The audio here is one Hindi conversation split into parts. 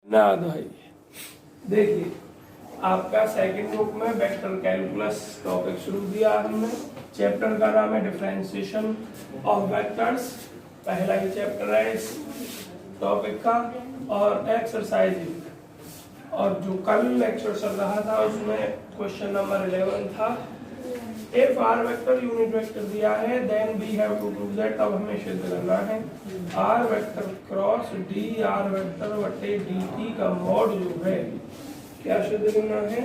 ना भाई देखिए, आपका सेकंड बुक में वेक्टर कैलकुलस टॉपिक शुरू किया हमने। चैप्टर का नाम है डिफरेंशिएशन ऑफ वेक्टर्स। पहला ही चैप्टर है इस टॉपिक का और एक्सरसाइज। और जो कल लेक्चर चल रहा था उसमें क्वेश्चन नंबर 11 था। If R vector unit vector दिया है then we have to prove that. अब हमें सिद्ध करना है are vector cross D R vector बटे डी टी का मॉड जो है, क्या सिद्ध करना है?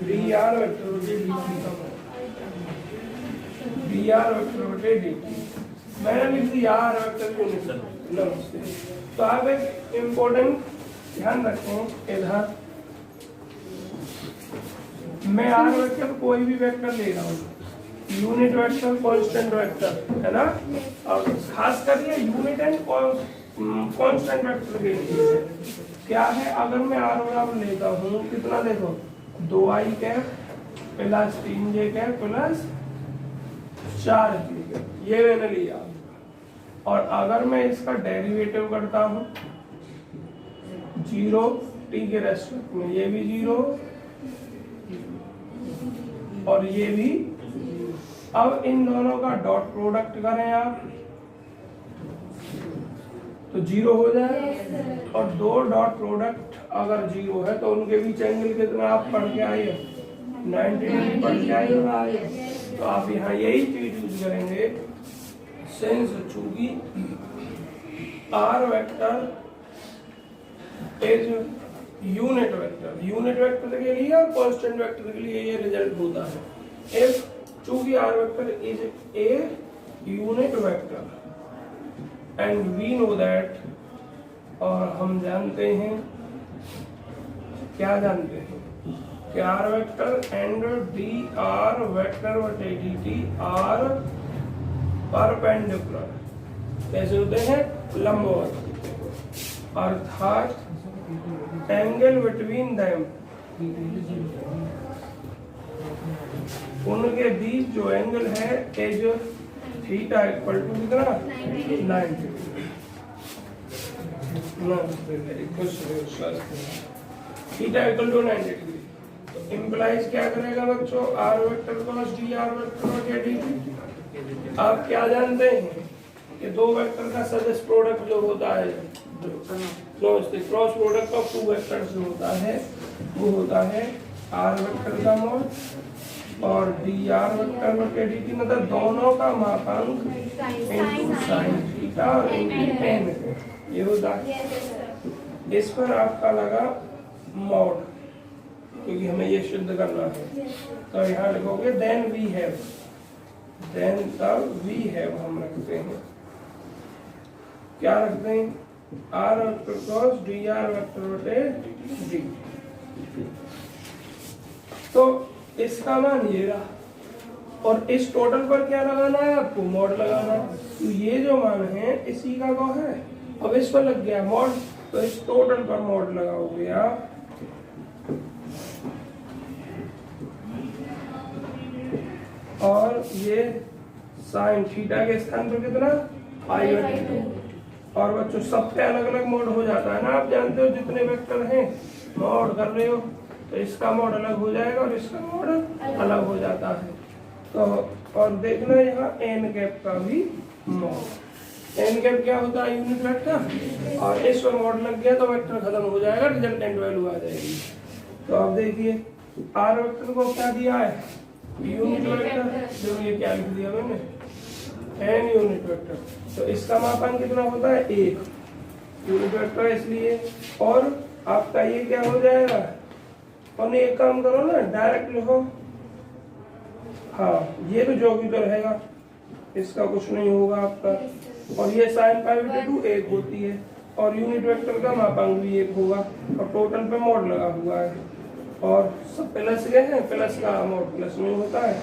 डी आर वेक्टर बटे डी टी का मॉड, डी आर वेक्टर बटे डी टी। मैंने लिख दिया आर वेक्टर यूनिट। नमस्ते। तो आप एक इम्पोर्टेंट ध्यान रखें, इधर मैं आर वेक्टर कोई भी वेक्टर ले रहा हूँ, यूनिट वेक्टर कांस्टेंट वेक्टर है ना। और खास कर ये यूनिट एंड कांस्टेंट वेक्टर के लिए क्या है, अगर मैं आर बराबर लेता हूँ कितना, देखो 2i cap plus 3j cap plus 4j cap, ये मैंने लिया। और अगर मैं इसका डेरिवेटिव करता हूँ 0 t के रेस्पेक्ट में, ये भी 0 और ये भी। अब इन दोनों का डॉट प्रोडक्ट करें आप तो 0 हो जाए। और दो डॉट प्रोडक्ट अगर 0 है तो उनके बीच एंगल कितना आप पढ़ के आए, 90 डिग्री पढ़ के आए। तो आप यहाँ यही चीज यूज करेंगे, सिंस चूंकि R vector is unit vector, unit vector के लिए और कांस्टेंट वेक्टर के लिए ये रिजल्ट होता है। इफ चूंकि R vector is a unit vector and we know that, और हम जानते हैं, क्या जानते हैं कि R vector and D are vector बटे डी टी आर परपेंडिकुलर, कैसे होते हैं? लंबवत। अर्थात एंगल बिटवीन देम, उनके बीच जो एंगल है इज थीटा इक्वल टू कितना, 90। Theta equal to 90 degree. तो इम्प्लाइज क्या करेगा बच्चों, are vector cross D R vector बटे डी टी। आप क्या जानते हैं कि दो वेक्टर का सदिश प्रोडक्ट जो होता है, cross product of two vectors जो होता है वो होता है आर वेक्टर का मॉड और डी आर वेक्टर बटे डी टी, मतलब दोनों का मापांक इनटू साइन थीटा और इनटू एन, ये होता है। इस पर आपका लगा मॉड, क्योंकि हमें ये सिद्ध करना है। तो यहाँ लिखोगे देन वी हैव, देन तब वी हैव हम रखते हैं, क्या रखते हैं? R vector cross D R vector बटे डी। तो इसका मान ये रहा और इस टोटल पर क्या लगाना है आपको? मॉड लगाना है। तो ये जो मान है इसी का वो है। अब इस पर लग गया मॉड, तो इस टोटल पर मॉड लगाओगे आप। और ये साइन थीटा के स्थान पर कितना, पाई बटे 2। और बच्चों सब पे अलग अलग मोड हो जाता है ना, आप जानते हो जितने वेक्टर हैं मोड कर रहे हो तो इसका मोड अलग हो जाएगा और इसका मोड अलग हो जाता है। तो और देखना यहाँ एन कैप का भी मोड, एन कैप क्या होता है? Unit vector. और इस पर मोड लग गया तो वेक्टर खत्म हो जाएगा, रिजल्टेंट वैल्यू आ जाएगी। तो अब देखिए आर वेक्टर को क्या दिया है? Unit vector. जो ये क्या लिख दिया मैंने, एन यूनिट वेक्टर। तो इसका मापांक कितना होता है? 1 यूनिट वेक्टर इसलिए। और आपका ये क्या हो जाएगा? और एक काम करो ना, डायरेक्ट लिखो। हाँ, ये तो जो भी तो रहेगा, इसका कुछ नहीं होगा आपका। और ये साइन पाई बटे 2 1 होती है और यूनिट वेक्टर का मापांक भी 1 होगा और टोटल पे मोड लगा हुआ है और सब प्लस के हैं, प्लस का मोड प्लस में होता है।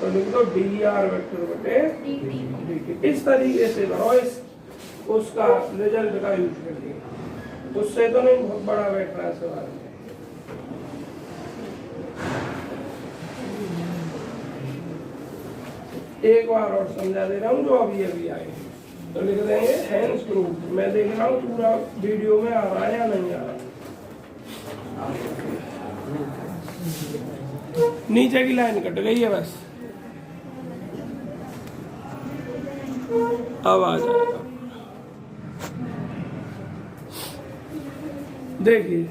तो लिख दो डी आर वेक्टर बटे डी टी। इस तरीके से करो, इस उसका रिजल्ट का यूज करके, उससे तो नहीं बहुत बड़ा बैठ रहा है सवाल। एक बार और समझा दे रहा हूँ जो अभी अभी आए। तो लिख देंगे हैंस प्रूफ। मैं देख रहा हूँ पूरा वीडियो में आ रहा है या नहीं आ रहा। नीचे की लाइन कट गई है बस, अब आ जाएगा। देखिए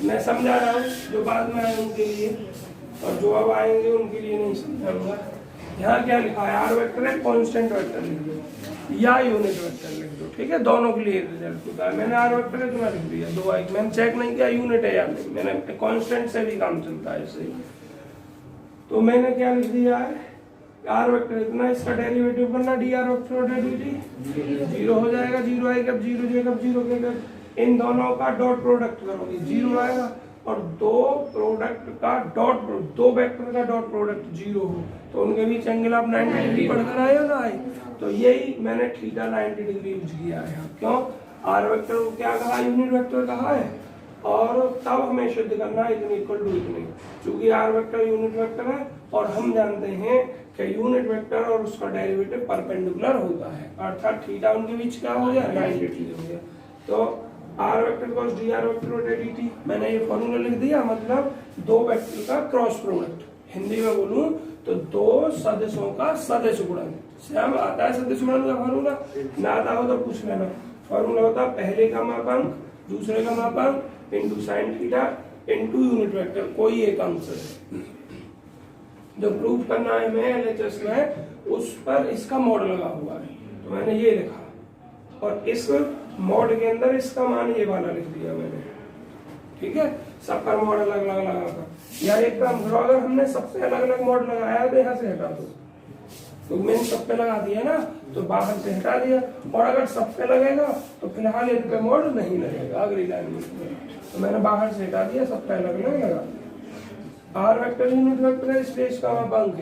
मैं समझा रहा हूँ, जो बाद में आए उनके लिए, और जो अब आएंगे उनके लिए नहीं समझाऊंगा। यहाँ क्या लिखा है, आर वेक्टर है, कांस्टेंट वेक्टर लिख दो या यूनिट वेक्टर लिख दो, ठीक है, दोनों के लिए रिजल्ट होता है। मैंने आर वेक्टर इतना लिख दिया, दो आई, मैंने चेक नहीं किया यूनिट है या नहीं, मैंने कांस्टेंट से भी काम चलता है इससे। तो मैंने क्या लिख दिया है, आर वेक्टर इतना, इसका डेरिवेटिव करना, D R vector derivative zero हो जाएगा, जीरो आएगा, जीरो जाएगा, जीरो के इन दोनों का डॉट प्रोडक्ट करोगे, जीरो आएगा, और दो प्रोडक्ट का डॉट, दो वेक्टर का डॉट प्रोडक्ट जीरो हो तो उनके बीच एंगल आप 90 डिग्री पढ़कर आए हो ना आए, तो यही मैंने थीटा 90 डिग्री यूज किया है। क्यों, आर वेक्टर को क्या कहा, यूनिट वेक्टर कहा है, और तब हमें सिद्ध करना है इतनी इक्वल टू इतनी, क्योंकि आर वेक्टर यूनिट वेक्टर है और हम जानते हैं कि यूनिट वेक्टर और उसका डेरिवेटिव परपेंडिकुलर होता है, अर्थात थीटा उनके बीच क्या हो गया, 90 डिग्री हो गया। तो R vector cross D R vector बटे डी टी, मैंने ये फॉर्मूला लिख दिया, मतलब दो वेक्टर का क्रॉस प्रोडक्ट, हिंदी में बोलूं तो दो सदिशों का सदिश गुणन। श्याम आता है सदिश गुणन का फॉर्मूला, ना आता हो तो पूछ लेना। फॉर्मूला होता है पहले का मापांक दूसरे का मापांक into sine theta into unit vector, कोई एक अंक से जो प्रूव करना है मैं एलएचएस में, उस पर इसका मॉड लगा हुआ है, तो मैंने ये लिखा, और इस मॉड के अंदर इसका मान ये वाला लिख दिया मैंने, ठीक है, सब पर मॉड अलग अलग लगाकर, या एक काम करो, अगर हमने सब पे अलग अलग मॉड लगाया तो यहाँ से हटा दो, तो मैंने सब पे लगा दिया ना, तो बाहर से हटा दिया, और अगर सब पे लगेगा तो फिलहाल इन पे मॉड नहीं लगेगा अगली लाइन में, तो मैंने बाहर से हटा दिया, सब पे अलग अलग लगा दिया। आर वेक्टर यूनिट वेक्टर है, इसलिए इसका मापांक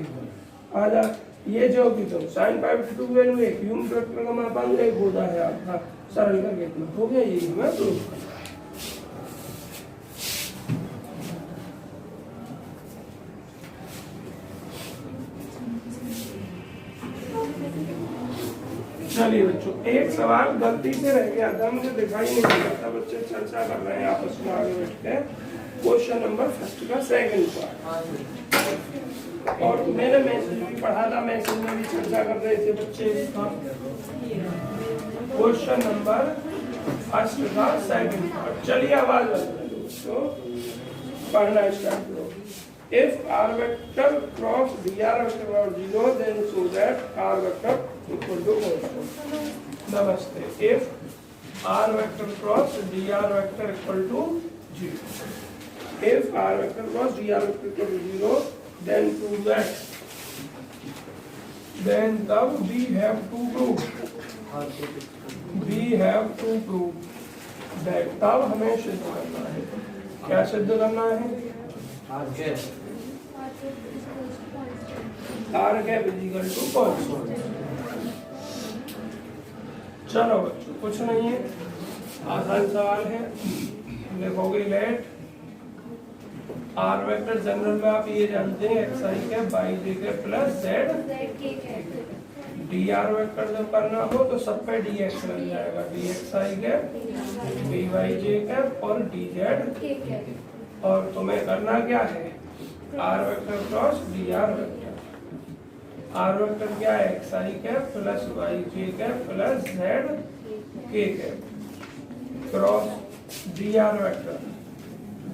आ जा, ये जो भी तो साइन पाई बटे 2 वैल्यू एक, यूनिट वेक्टर का मापांक एक होता है आपका, सरल करके इतना हो गया, यही हमें प्रूव करना है। चलिए बच्चों, एक सवाल गलती से रह गया था, मुझे दिखाई नहीं दिया था, बच्चे चर्चा कर रहे हैं आपस में आगे बैठ के, क्वेश्चन नंबर फर्स्ट का सेकंड पार्ट, और मैंने मैसेज भी पढ़ा था, मैसेज में भी चर्चा कर रहे थे बच्चे इसका, क्वेश्चन नंबर फर्स्ट का सेकंड पार्ट। चलिए आवाज तो पढ़ना स्टार्ट करो। If r vector cross dr vector are 0, then show that r vector equal to constant. Namaste. If r vector cross dr vector equal to 0, if r vector cross dr vector equal to 0, then prove that. Then तब we have to prove. We have to prove that. तब हमें सिद्ध करना है, क्या सिद्ध करना है, R cap equal to constant. चलो बच्चों, कुछ नहीं है, आसान सवाल है, लिखोगे लेट आर वेक्टर जनरल में आप ये जानते हैं x I cap y J cap plus Z d are vector जब करना हो तो सब पे डी एक्स लग जाएगा, डी एक्स आई कैप डी वाई जे कैप और डी जेड, और तुम्हें करना क्या है, are vector cross D R vector, are vector क्या है, एक्स आई कैप प्लस वाई जे cap plus Z k cap, cross D R vector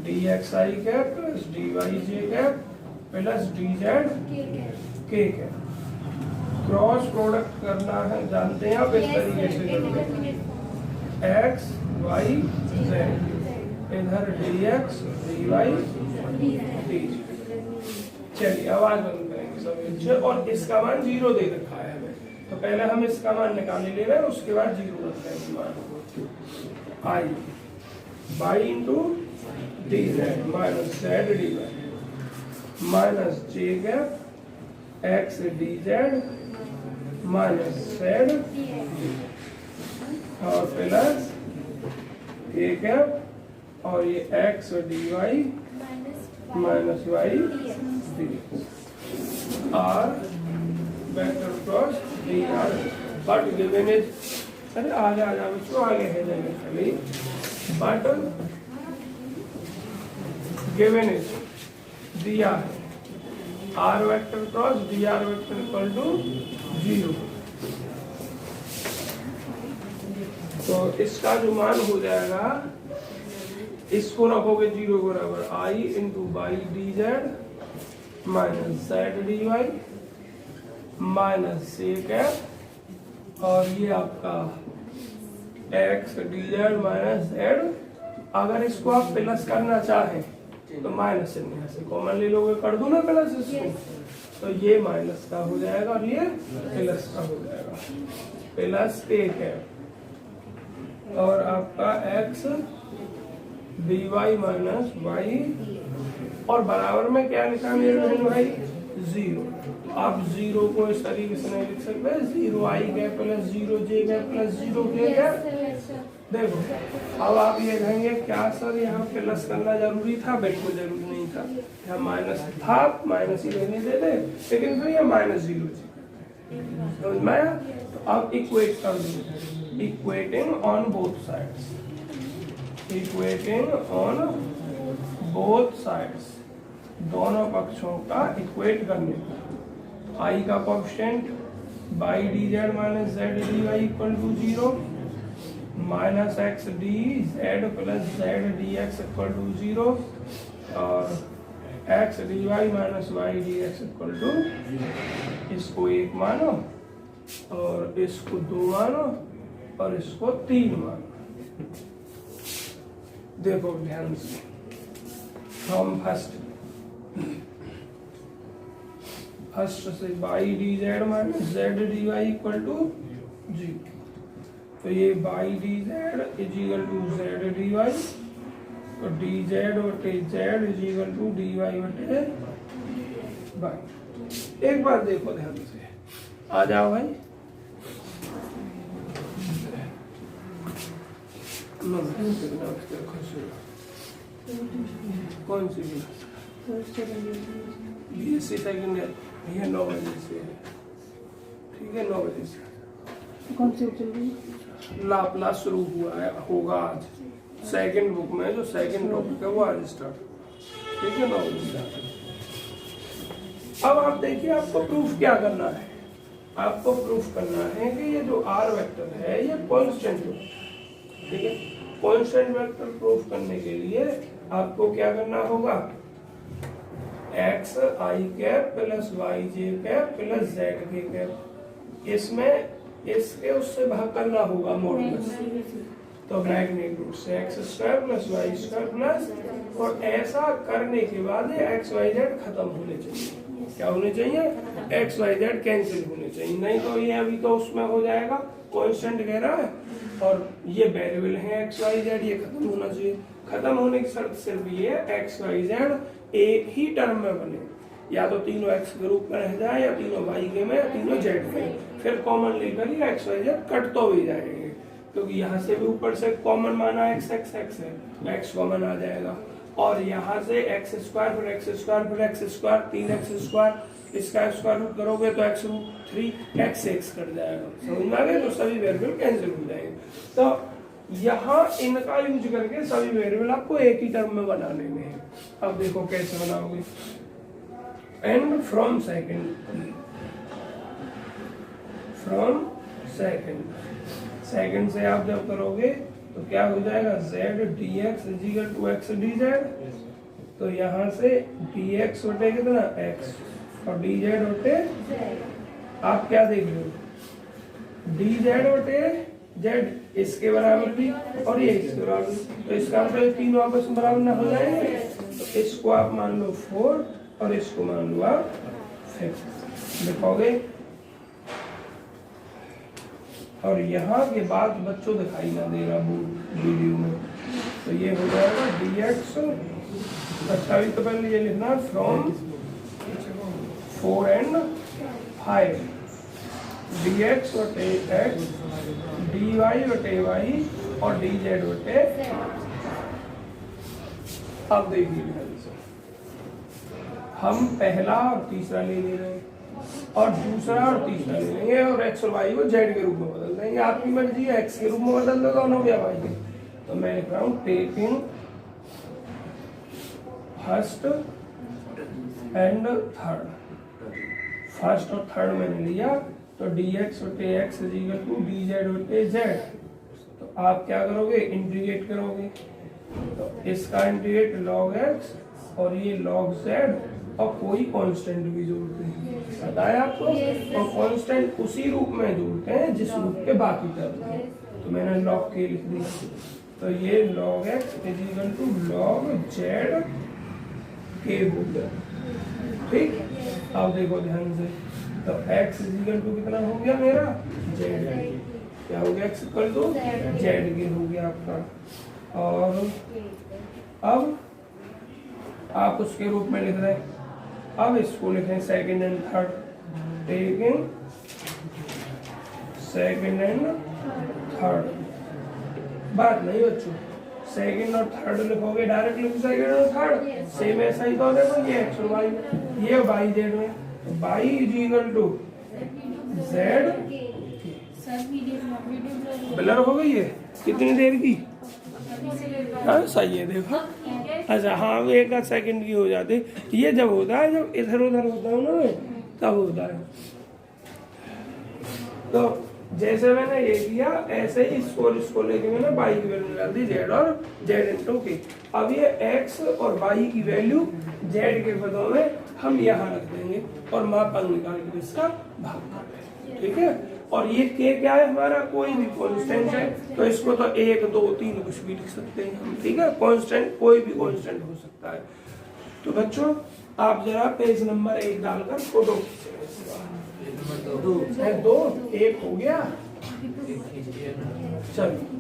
d x आई कैप प्लस डी वाई जे cap plus d z k cap. Cross product करना है, जानते हैं आप, इस तरीके से करोगे, एक्स वाई जेड, इधर D X D Y D Z. चलिए आवाज बंद करेंगे सभी, और इसका मान 0 दे रखा है हमें, तो पहले हम इसका मान निकाले ले रहे हैं, उसके बाद 0 रखते हैं मान, i by into d Z minus Z D Y minus j cap x D Z minus z और प्लस के कैप, और ये x D Y minus Y d are vector cross D r, but given is, अरे आगे आ जाओ बच्चों, आगे है जाएंगे खाली, बट गिवन इज दिया है are vector cross D R vector equal to 0। तो इसका जो मान हो जाएगा, इसको रखोगे 0 बराबर i into by D Z minus Z D Y minus j cap, और ये आपका x D Z minus z. अगर इसको आप प्लस करना चाहें तो माइनस से यहाँ से कॉमन ले लोगे, कर दो ना प्लस इसको, तो ये माइनस का हो जाएगा और ये प्लस का हो जाएगा। प्लस एक है और आपका x D Y minus Y, और बराबर में क्या लिखा है मेरे बहन भाई 0। आप 0 को इस तरीके से नहीं लिख सकते, 0 आई गैप प्लस 0 जे गैप प्लस 0 के गैप। देखो अब आप ये कहेंगे क्या सर यहाँ प्लस करना जरूरी था? बिल्कुल जरूरी नहीं था, यहाँ माइनस था, माइनस ही रहने देते, लेकिन फिर ये माइनस 0 समझ में आया? तो अब इक्वेट कर दो, equating on both sides, equating on both sides, दोनों पक्षों का इक्वेट करने का। आई का coefficient Y D Z minus Z D Y equal to 0 minus X D Z plus Z D X equal to 0 और X D Y minus Y D X equal to, इसको 1 मानो और इसको 2 मानो और इसको 3 मानो। देखो ध्यान से, फ्रॉम फर्स्ट से Y D Z minus Z D Y equal to 0, तो ये Y D Z is equal to Z D Y, तो डी जेड बटे Z is equal to D Y बटे वाई। एक बार देखो ध्यान से, आ जाओ भाई, कौन सी बीएससी सेकंड ईयर, ये 9 बजे से है, ठीक है 9 बजे से। कौन सी चल रही है? लाप्लास शुरू हुआ है, होगा आज, सेकंड बुक में जो सेकंड टॉपिक है वो आज स्टार्ट, ठीक है 9 बजे से। अब आप देखिए आपको प्रूफ क्या करना है, आपको प्रूफ करना है कि ये जो आर वेक्टर है ये कांस्टेंट है, ठीक है। कांस्टेंट वेक्टर प्रूफ करने के लिए आपको क्या करना होगा, एक्स आई कैप प्लस वाई जे cap plus Z k cap, इसमें इसके उससे भाग करना होगा मॉडुलस, तो मैग्नीट्यूड से X square plus Y square plus, और ऐसा करने के बाद एक्स वाई जेड खत्म होने चाहिए। क्या होने चाहिए? एक्स वाई जेड कैंसिल होने चाहिए, नहीं तो ये अभी तो उसमें हो जाएगा कांस्टेंट कह रहा है और ये वेरिएबल है एक्स वाई जेड, ये खत्म होना चाहिए। खत्म होने की शर्त सिर्फ ये एक्स वाई जेड एक ही टर्म में बने, या तो तीनों एक्स के रूप में रह जाए या तीनों वाई के में या तीनों जेड में, फिर कॉमन लेकर ही एक्स वाई जेड कट तो भी जाएंगे, क्योंकि यहाँ से भी ऊपर से कॉमन माना एक्स एक्स एक्स है, एक्स कॉमन आ जाएगा, और यहाँ से एक्स स्क्वायर फिर एक्स स्क्वायर फिर एक्स स्क्वायर 3x स्क्वायर, इसका स्क्वायर रूट करोगे तो X root 3 X X cut जाएगा, समझ में आ गया? तो सभी वेरिएबल कैंसिल हो जाएंगे। तो यहाँ इनका यूज करके सभी वेरिएबल आपको एक ही टर्म में बनाने हैं। अब देखो कैसे बनाओगे, एंड फ्रॉम सेकंड से आप जब करोगे तो क्या हो जाएगा, Z D X is equal to X D Z, तो यहाँ से डी एक्स बटे कितना एक्स और डी जेड बटे, आप क्या देख रहे हो डी जेड बटे जेड, इसके बराबर भी और ये इसके बराबर भी, तो इसका मतलब तीनों आपस में बराबर ना हो जाएंगे, तो इसको आप मान लो 4 और इसको मान लो आप 6 लिखोगे। और यहाँ के बाद बच्चों दिखाई ना देगा वीडियो में, तो ये हो जाएगा डी एक्स, अच्छा भी तो पहले ये लिखना फ्रॉम 4 and 5 डी एक्स बटे एक्स डी वाई बटे वाई और डी जेड बटे। अब देखिए हम पहला और तीसरा ले रहे हैं और दूसरा और तीसरा ले लेंगे और एक्स और वाई को जेड के रूप में बदल देंगे, आपकी मर्जी है, एक्स के रूप में बदल दो दोनों या वाई के। तो मैं लिख रहा हूँ taking first and third. First और थर्ड मैंने लिया तो dx बटे x is equal to dz बटे z। तो आप क्या करोगे, इंटीग्रेट करोगे, तो इसका इंटीग्रेट log x और ये log z और कोई कांस्टेंट भी जोड़ते हैं, पता है आपको। और कांस्टेंट उसी रूप में जोड़ते हैं जिस रूप के बाकी टर्म हैं। तो मैंने log k लिख दिया, तो ये log x is equal to log z k हो गया। ठीक, अब देखो ध्यान से, तो x इज इक्वल टू कितना हो गया मेरा, z क्या हो गया, x इक्वल टू z के हो गया आपका। और अब आप उसके रूप में लिख रहे हैं, अब इसको लिखें second and third, taking second and third. बात नहीं बच्चों, सेकंड और थर्ड लिखोगे डायरेक्ट लिखो सेकंड और थर्ड, सेम ऐसा ही तो देखो, ये x और y, ये y z में, y is equal to z। Blur हो गई है कितनी देर की, हाँ सही है देखो। अच्छा हाँ, एक आध सेकंड की हो जाती, ये जब होता है जब इधर उधर होता है ना तब होता है। तो जैसे मैंने ये किया ऐसे ही इसको लेके मैंने y की वैल्यू निकाल दी z और z इंटू की। अब ये x और y की वैल्यू z के पदों में हम यहाँ रख देंगे और मापांक निकाल के इसका भाग कर देंगे, ठीक है। और ये k क्या है हमारा, कोई भी कांस्टेंट है, तो इसको तो 1 2 3 कुछ भी लिख सकते हैं हम, ठीक है। कांस्टेंट कोई भी कांस्टेंट हो सकता है। तो बच्चों आप जरा पेज नंबर 1 डालकर फोटो दो, 1 हो गया, चलो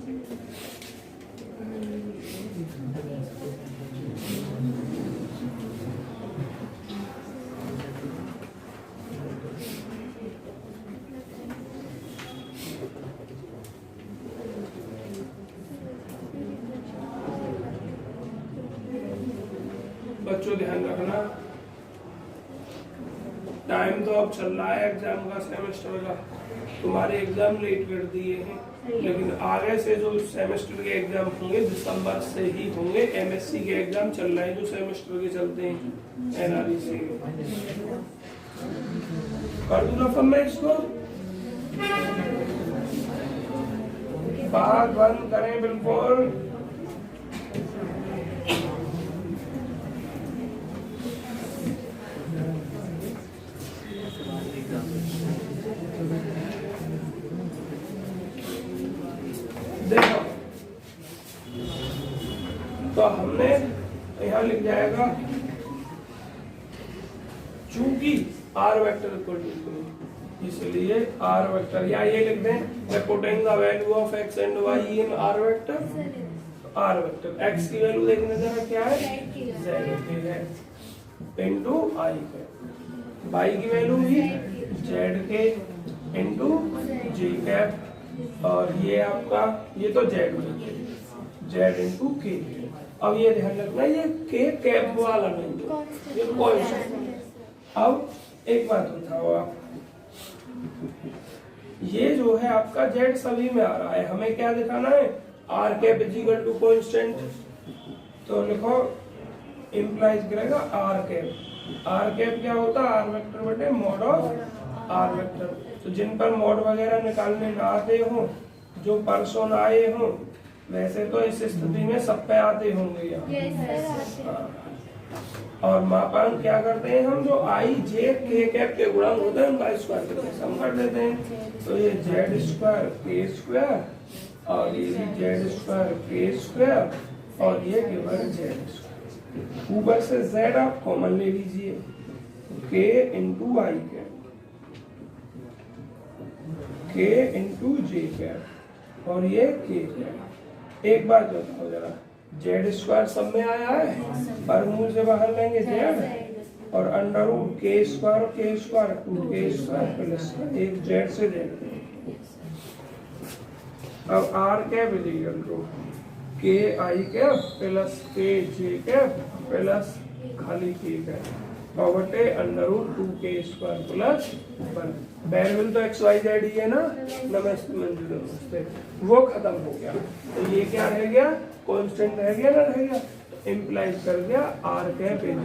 बच्चों ध्यान रखना, टाइम तो अब चल रहा है एग्जाम का, सेमेस्टर का। तुम्हारे एग्जाम लेट कर दिए हैं, लेकिन आगे से जो सेमेस्टर के एग्जाम होंगे दिसंबर से ही होंगे। एमएससी के एग्जाम चल रहे हैं जो सेमेस्टर के चलते हैं एनआरईसी के। कर दूंगा फिर मैं इसको, बात बंद करें बिल्कुल। देखो तो हमने यहाँ लिख जाएगा, चूंकि आर वेक्टर इक्वल टू, इसलिए आर वेक्टर, या ये लिख दें putting the value of X and Y in R vector. Are vector X की वैल्यू देखने देना क्या है, z इंटू आई के, वाई की वैल्यू भी z के इंटू जी कैप, और ये आपका ये तो z इंटू के। अब ये ध्यान रखना, ये के कैप वाला नहीं, ये कॉन्स्टेंट। अब एक बात बताओ आप, ये जो है आपका z सभी में आ रहा है, हमें क्या दिखाना है, R cap is equal to constant. तो लिखो इंप्लाइज करेगा आर कैप। आर कैप क्या होता है, आर वेक्टर बटे मॉड ऑफ आर वेक्टर। तो जिन पर मॉड वगैरह निकालने ना आते हो, जो परसों ना आए हो, वैसे तो इस स्थिति में सब पे आते होंगे यहाँ। और मापांक क्या करते हैं हम, जो आई जे के कैप के गुणांक होते हैं उनका स्क्वायर करके सम कर देते हैं। तो ये जेड स्क्वायर के स्क्वायर और ये भी जेड स्क्वायर के स्क्वायर और ये केवल जेड स्क्वायर। ऊपर से जेड आप कॉमन ले लीजिए, के इंटू आई कैप, के इंटू जे कैप और ये के कैप। एक बात बताओ जरा, जेड स्क्वायर सब में आया है, वर्गमूल से बाहर लेंगे जेड और अंडर रूट के स्क्वायर 2 के स्क्वायर प्लस एक जेड से जेड। अब R cap is equal to K I cap plus के जे कैप प्लस खाली के कैप और बटे under root 2 K square plus 1। Variable तो एक्स वाई जेड ही है ना, नमस्ते मंजूर नमस्ते, वो खत्म हो गया। तो ये क्या रह गया, कांस्टेंट रह गया ना, रह गया। तो इम्प्लाइज कर गया R cap is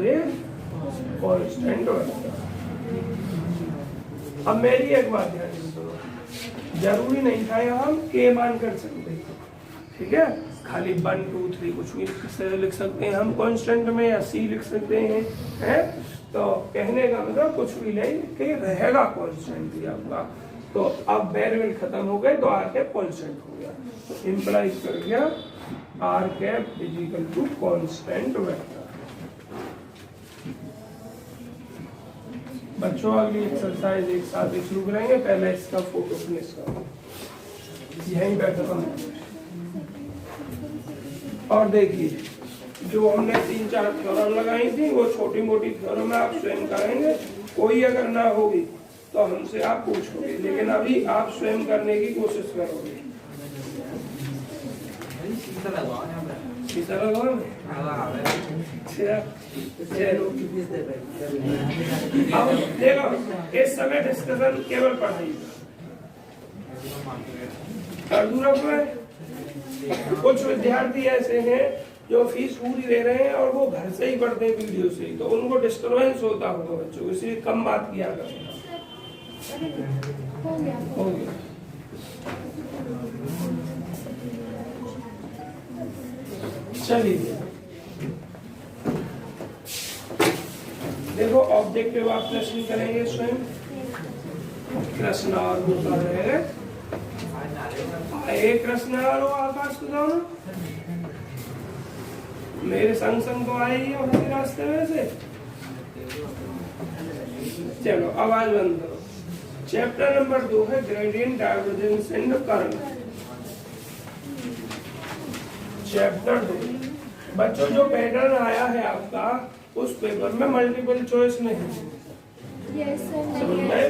constant vector. अब मेरी एक बात ध्यान से सुनो, जरूरी नहीं था यहाँ हम के मान कर सकते थे, ठीक है, खाली 1 2 3 कुछ भी लिख सकते हैं हम कांस्टेंट में, या सी लिख सकते हैं, तो कहने का मतलब कुछ भी नहीं कि रहेगा कांस्टेंट ही आपका। तो अब वेरिएबल खत्म हो गए तो आर कैप कांस्टेंट हो गया, तो इंप्लाइज कर गया R cap is equal to constant vector. बच्चों अगली एक्सरसाइज एक साथ शुरू करेंगे, पहले इसका फोटो फिनिश करो, यहीं बैठा था। और देखिए जो हमने 3-4 थ्योरम लगाई थी वो छोटी मोटी थ्योरम आप स्वयं करेंगे, कोई अगर ना होगी तो हमसे आप पूछोगे, लेकिन अभी आप स्वयं करने की कोशिश करोगे। अब देखो इस समय डिस्कशन केवल पढ़ाई कर दूर। कुछ विद्यार्थी ऐसे हैं जो फीस पूरी दे रहे हैं और वो घर से ही पढ़ते हैं वीडियो से ही, तो उनको डिस्टरबेंस होता होगा बच्चों, इसलिए कम बात किया करें। हो गया। चलिए देखो ऑब्जेक्टिव आप प्रश्न करेंगे स्वयं, कृष्ण और होता है एक कृष्ण और आकाश को जाओ ना, मेरे संग संग तो आए ही होंगे रास्ते में से। चलो आवाज बंद करो। चैप्टर नंबर 2 है gradient, divergence and curl. Chapter 2 बच्चों जो पैटर्न आया है आपका उस पेपर में मल्टीपल चॉइस नहीं,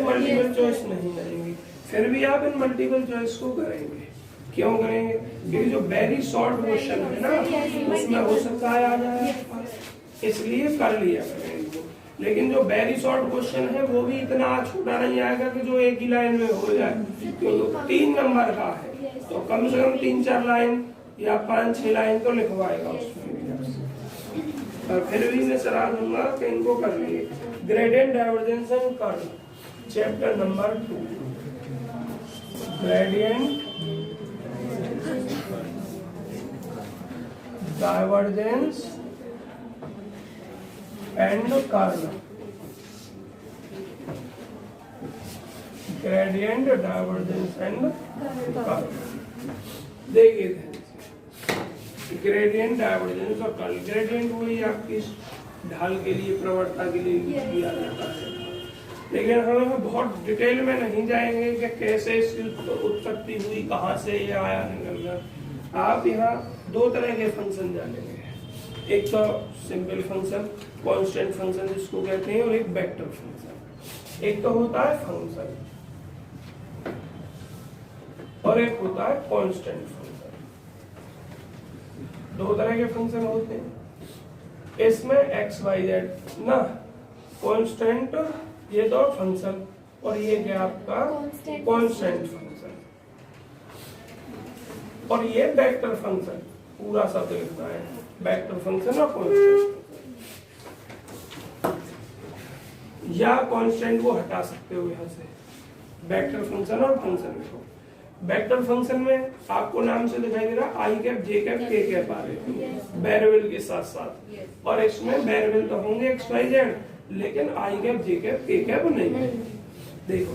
मल्टीपल चॉइस नहीं आएंगी, फिर भी आप इन मल्टीपल चॉइस को करेंगे। क्यों करेंगे? क्योंकि जो वेरी शॉर्ट क्वेश्चन है ना उसमें हो सकता है आ जाए, इसलिए कर लिया करेंगे इनको। लेकिन जो वेरी शॉर्ट क्वेश्चन है वो भी इतना छोटा नहीं आएगा कि जो एक ही लाइन में हो जाए, क्योंकि 3 नंबर का है तो कम से कम 3-4 लाइन या 5-6 लाइन तो लिखवाएगा उसमें। और फिर भी मैं सलाह दूंगा कि इनको कर लिए। Gradient, divergence and curl, chapter number 2, gradient, divergence and curl, gradient, divergence and curl. देखिए ग्रेडियंट, डाइवर्जेंस और कर्ल। ग्रेडियंट वही आपकी ढाल के लिए, प्रवणता के लिए किया जाता है, लेकिन हम बहुत डिटेल में नहीं जाएंगे कि कैसे इसकी उत्पत्ति हुई, कहाँ से ये आया निकलकर। आप यहाँ 2 तरह के फंक्शन जानेंगे, एक तो सिंपल फंक्शन, कांस्टेंट फंक्शन जिसको कहते हैं, और एक वेक्टर फंक्शन। एक तो होता है फंक्शन और एक होता है कांस्टेंट फंक्शन। 2 तरह के फंक्शन होते हैं इसमें, एक्स वाई जेड ना, कांस्टेंट ये तो फंक्शन, और ये क्या आपका कांस्टेंट फंक्शन, और ये वेक्टर फंक्शन। पूरा शब्द लिखना है, वेक्टर फंक्शन और कांस्टेंट, या कांस्टेंट को हटा सकते हो यहाँ से, वेक्टर फंक्शन और फंक्शन लिखो। वेक्टर फंक्शन में आपको नाम से दिखाई दे रहा आई कैप, जे कैप, के कैप आ रहे हैं वेरिएबल के साथ साथ, और इसमें वेरिएबल तो होंगे एक्स वाई जेड, लेकिन आई कैप, जे कैप, के कैप नहीं। देखो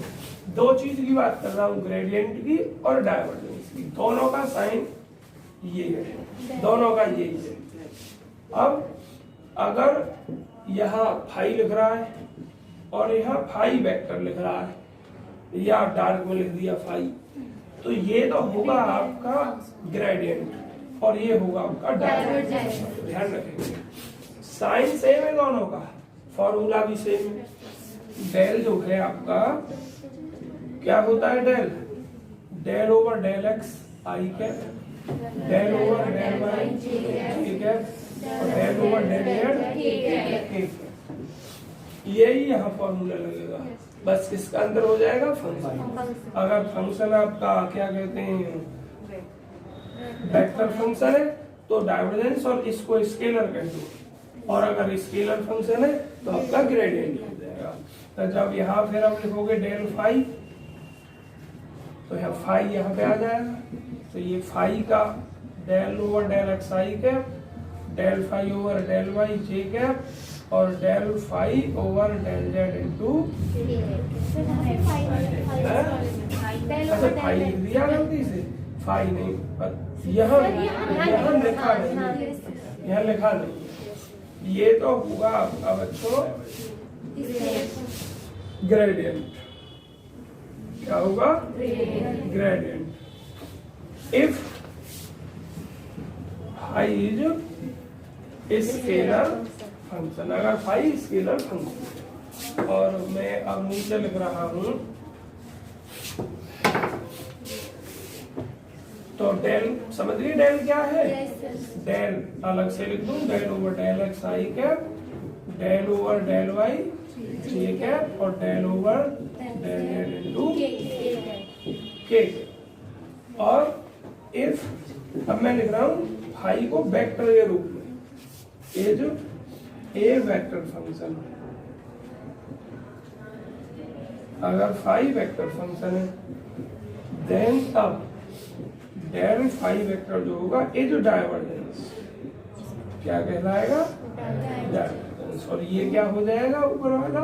2 चीज की बात कर रहा हूँ, ग्रेडियंट की और डाइवर्जेंस की, दोनों का साइन ये है, दोनों का यही है। अब अगर यहाँ फाई लिख रहा है और यहाँ फाई वेक्टर लिख रहा है, या डार्क में लिख दिया फाई, तो ये तो होगा आपका ग्रेडियंट और ये होगा आपका डाइवर्जेंस। ध्यान रखेंगे साइन सेम है दोनों का, फॉर्मूला भी सेम है। डेल जो है आपका क्या होता है, del, del over del x आई cap, del over del y जे कैप, और del over del z k cap. यही यहाँ फॉर्मूला लगेगा, बस इसका अंदर हो जाएगा फंक्शन। अगर फंक्शन आपका क्या कहते हैं वेक्टर फंक्शन है तो डाइवर्जेंस, और इसको स्केलर कह दो, और अगर स्केलर फंक्शन है तो आपका ग्रेडियंट हो जाएगा। तो जब यहाँ फिर आप लिखोगे डेल फाई, तो यहाँ फाई यहाँ पे आ जाएगा, तो ये फाई का डेल ओवर डेल एक्स आई cap, del phi over del y जे कैप और del phi over del z into, अच्छा फाई लिख दिया गलती से, फाई नहीं, पर यहाँ लिखा नहीं, यहाँ लिखा नहीं, ये तो होगा आपका बच्चों ग्रेडियंट। क्या होगा? Gradient. If phi is scalar function, अगर फाई स्केलर फंक्शन, और मैं अब नीचे लिख रहा हूं, तो डेल समझ गए डेल क्या है? डेल अलग से लिख दूं, डेल ओवर डेल एक्स आई cap, del over del y जे कैप और del over del z into k. और इफ अब मैं लिख रहा हूं फाई को वेक्टर के रूप में, ये जो ए वेक्टर फंक्शन है, अगर फाई वेक्टर फंक्शन है देन तब डेल फाई वेक्टर जो होगा, ये जो डाइवर्जेंस क्या कहलाएगा? डाइवर्जेंस। और ये क्या हो जाएगा ऊपर वाला?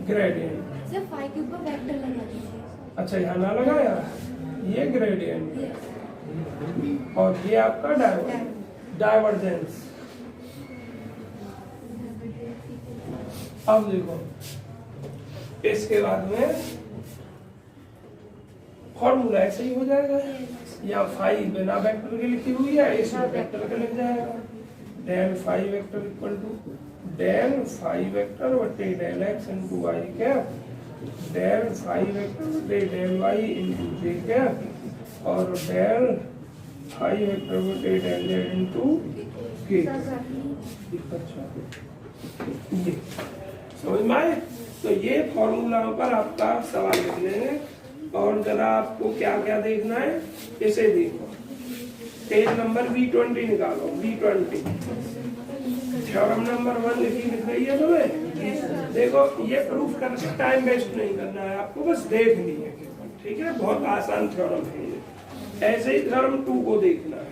ग्रेडियंट। सर फाई के ऊपर वेक्टर लगा दीजिए। अच्छा यहाँ ना लगाया, ये ग्रेडियंट और ये आपका डाइवर्जेंस। अब देखो इसके बाद में फॉर्मूला ऐसे ही हो जाएगा, या फाई बिना वेक्टर के लिखी हुई है, इसमें वेक्टर का लिख जाएगा, del phi vector equal to del phi vector बटे del x into y cap, del phi vector बटे del y into j cap और डेल फाई वेक्टर बटे डेल जेड इंटू के। अच्छा ये समझ में आए? तो ये फॉर्मूला पर आपका सवाल लिख लेंगे। और जरा आपको क्या क्या देखना है इसे देखो, पेज नंबर V20 निकालो, V20 थ्योरम नंबर 1 लिख रही है तुम्हें। देखो ये प्रूफ करके टाइम वेस्ट नहीं करना है आपको, बस देखनी है, ठीक है? बहुत आसान थ्योरम है ये। ऐसे ही थ्योरम 2 को देखना है,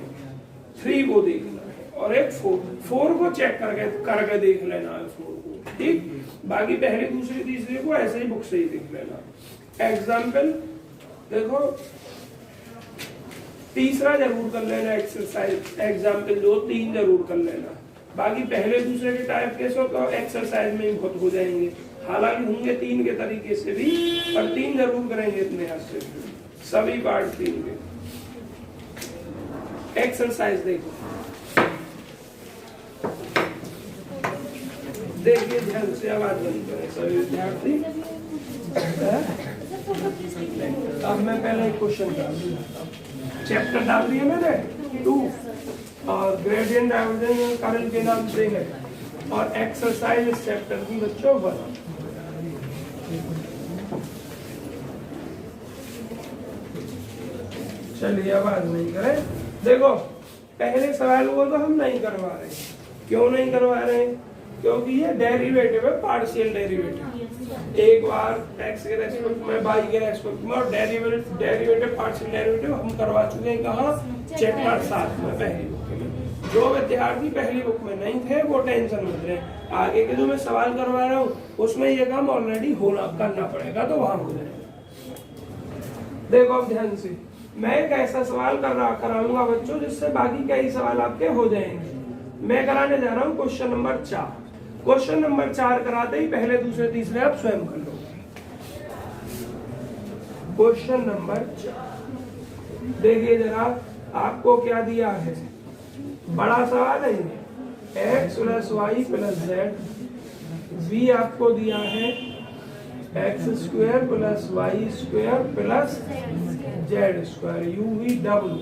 3 को देखना है और एक 4 को चेक करके देख लेना है 4 को, ठीक? बाकी पहले दूसरे तीसरे को ऐसे ही बुक से ही देख लेना। एग्जाम्पल देखो, तीसरा जरूर कर लेना एक्सरसाइज, एग्जाम्पल 2 3 जरूर कर लेना, बाकी पहले दूसरे के टाइप के सो तो एक्सरसाइज में ही बहुत हो जाएंगे, हालांकि होंगे 3 के तरीके से भी, पर 3 जरूर करेंगे इतने हाथ से, सभी पार्ट 3 के। एक्सरसाइज देखो, देखिए ध्यान से, आवाज बंद करें सभी विद्यार्थी। अब मैं पहले एक क्वेश्चन डाल दिया, चैप्टर डाल दिया मैंने 2 और ग्रेडियंट डाइवर्जेंस कर्ल के नाम से है, और एक्सरसाइज इस चैप्टर की बच्चों 1। चलिए आवाज नहीं करें। देखो पहले सवाल को तो हम नहीं करवा रहे, क्यों नहीं करवा रहे? क्योंकि ये डेरिवेटिव है, पार्शियल डेरिवेटिव, एक बार x के रेस्पेक्ट में y के रेस्पेक्ट में, और डेरिवेटिव पार्शियल डेरिवेटिव हम करवा चुके हैं कहाँ? चैप्टर 7 में, पहली बुक में। जो विद्यार्थी पहली बुक में नहीं थे वो टेंशन मत रहे, आगे के जो मैं सवाल करवा रहा हूँ उसमें ये काम ऑलरेडी करना पड़ेगा, तो वहां हो जाएगा। देखो अब ध्यान से, मैं एक ऐसा सवाल कराऊंगा बच्चों जिससे बाकी कई सवाल आपके हो जाएंगे। मैं कराने जा रहा हूँ क्वेश्चन नंबर 4। क्वेश्चन नंबर 4 कराते ही पहले दूसरे तीसरे आप स्वयं कर लो। क्वेश्चन नंबर 4 देखिए जरा, आपको क्या दिया है? बड़ा सवाल है, x plus Y plus Z, v आपको दिया है x square plus Y square plus Z square, u v w,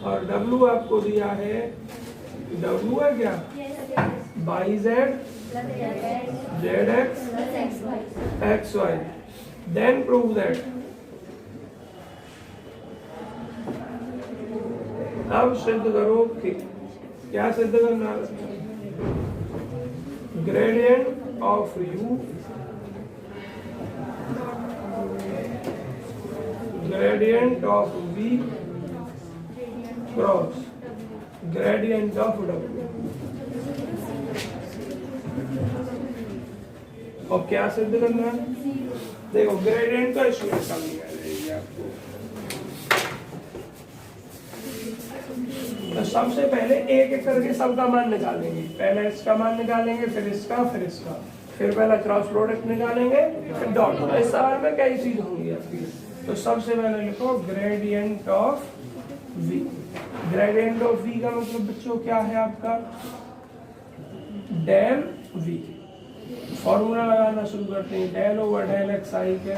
और w आपको दिया है, w है क्या? Y Z Z X Y. Then prove that, अब सिद्ध करो कि क्या सिद्ध करना है? Gradient of u, gradient of v cross gradient of w। और क्या सिद्ध करना है? देखो ग्रेडियंट का इसमें कम निकालेगी आपको। तो सबसे पहले एक एक करके सबका मान निकालेंगे। पहले इसका मान निकालेंगे, फिर इसका, फिर इसका, फिर पहला क्रॉस प्रोडक्ट निकालेंगे, फिर डॉट। तो इस सवाल में कई चीज होंगी आपकी। तो सबसे पहले लिखो gradient of v। Gradient of v का मतलब बच्चों क्या है आपका? Del v। फॉर्मूला लगाना शुरू करते हैं। डेल ओवर डेल एक्स आई के,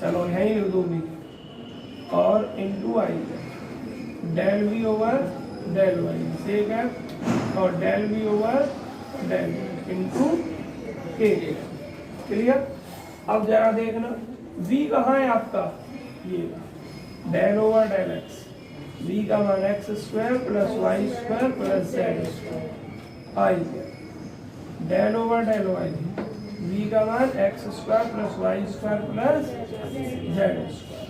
चलो यहीं लिख दो v, और इंटू आई के, del v over del y, ठीक है, और del v over del into k. Clear? अब जरा देखना v कहाँ है आपका? ये del over del x, v का मान x square plus Y square plus Z square i, del over del y, v का मान x square plus Y square plus Z square,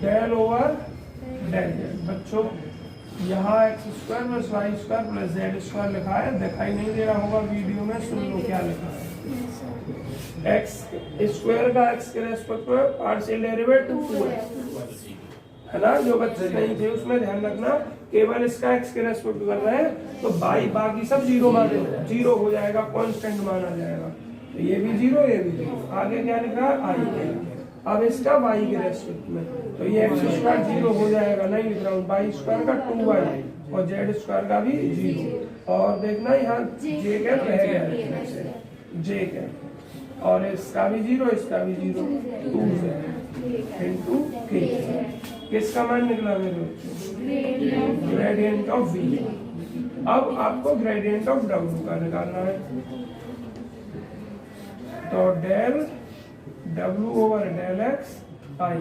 del over del z. बच्चों यहाँ x square plus Y square plus Z square लिखा है, दिखाई नहीं दे रहा होगा वीडियो में, सुन लो क्या लिखा है। एक्स स्क्वायर का एक्स के रेस्पेक्ट में पार्शियल डेरिवेटिव 2x है ना। जो बच्चे नहीं थे उसमें ध्यान रखना, केवल इसका एक्स के रेस्पेक्ट कर रहे हैं तो बाकी सब जीरो माने, जीरो हो जाएगा, कांस्टेंट माना जाएगा। तो ये भी जीरो, ये भी जीरो। आगे क्या लिखा है? आई। अब इसका वाई के रेस्पेक्ट में, तो ये एक्स स्क्वायर जीरो हो जाएगा, नहीं लिख रहा हूँ, वाई स्क्वायर का 2y और जेड स्क्वायर का भी जीरो। और देखना यहाँ जे कैप रह गया है, जे कैप, और इसका भी जीरो, इसका भी जीरो, 2 से इंटू के। किसका मान निकला मेरे? Gradient of v। अब आपको ग्रेडियंट ऑफ w का निकालना है। तो del w over del x i,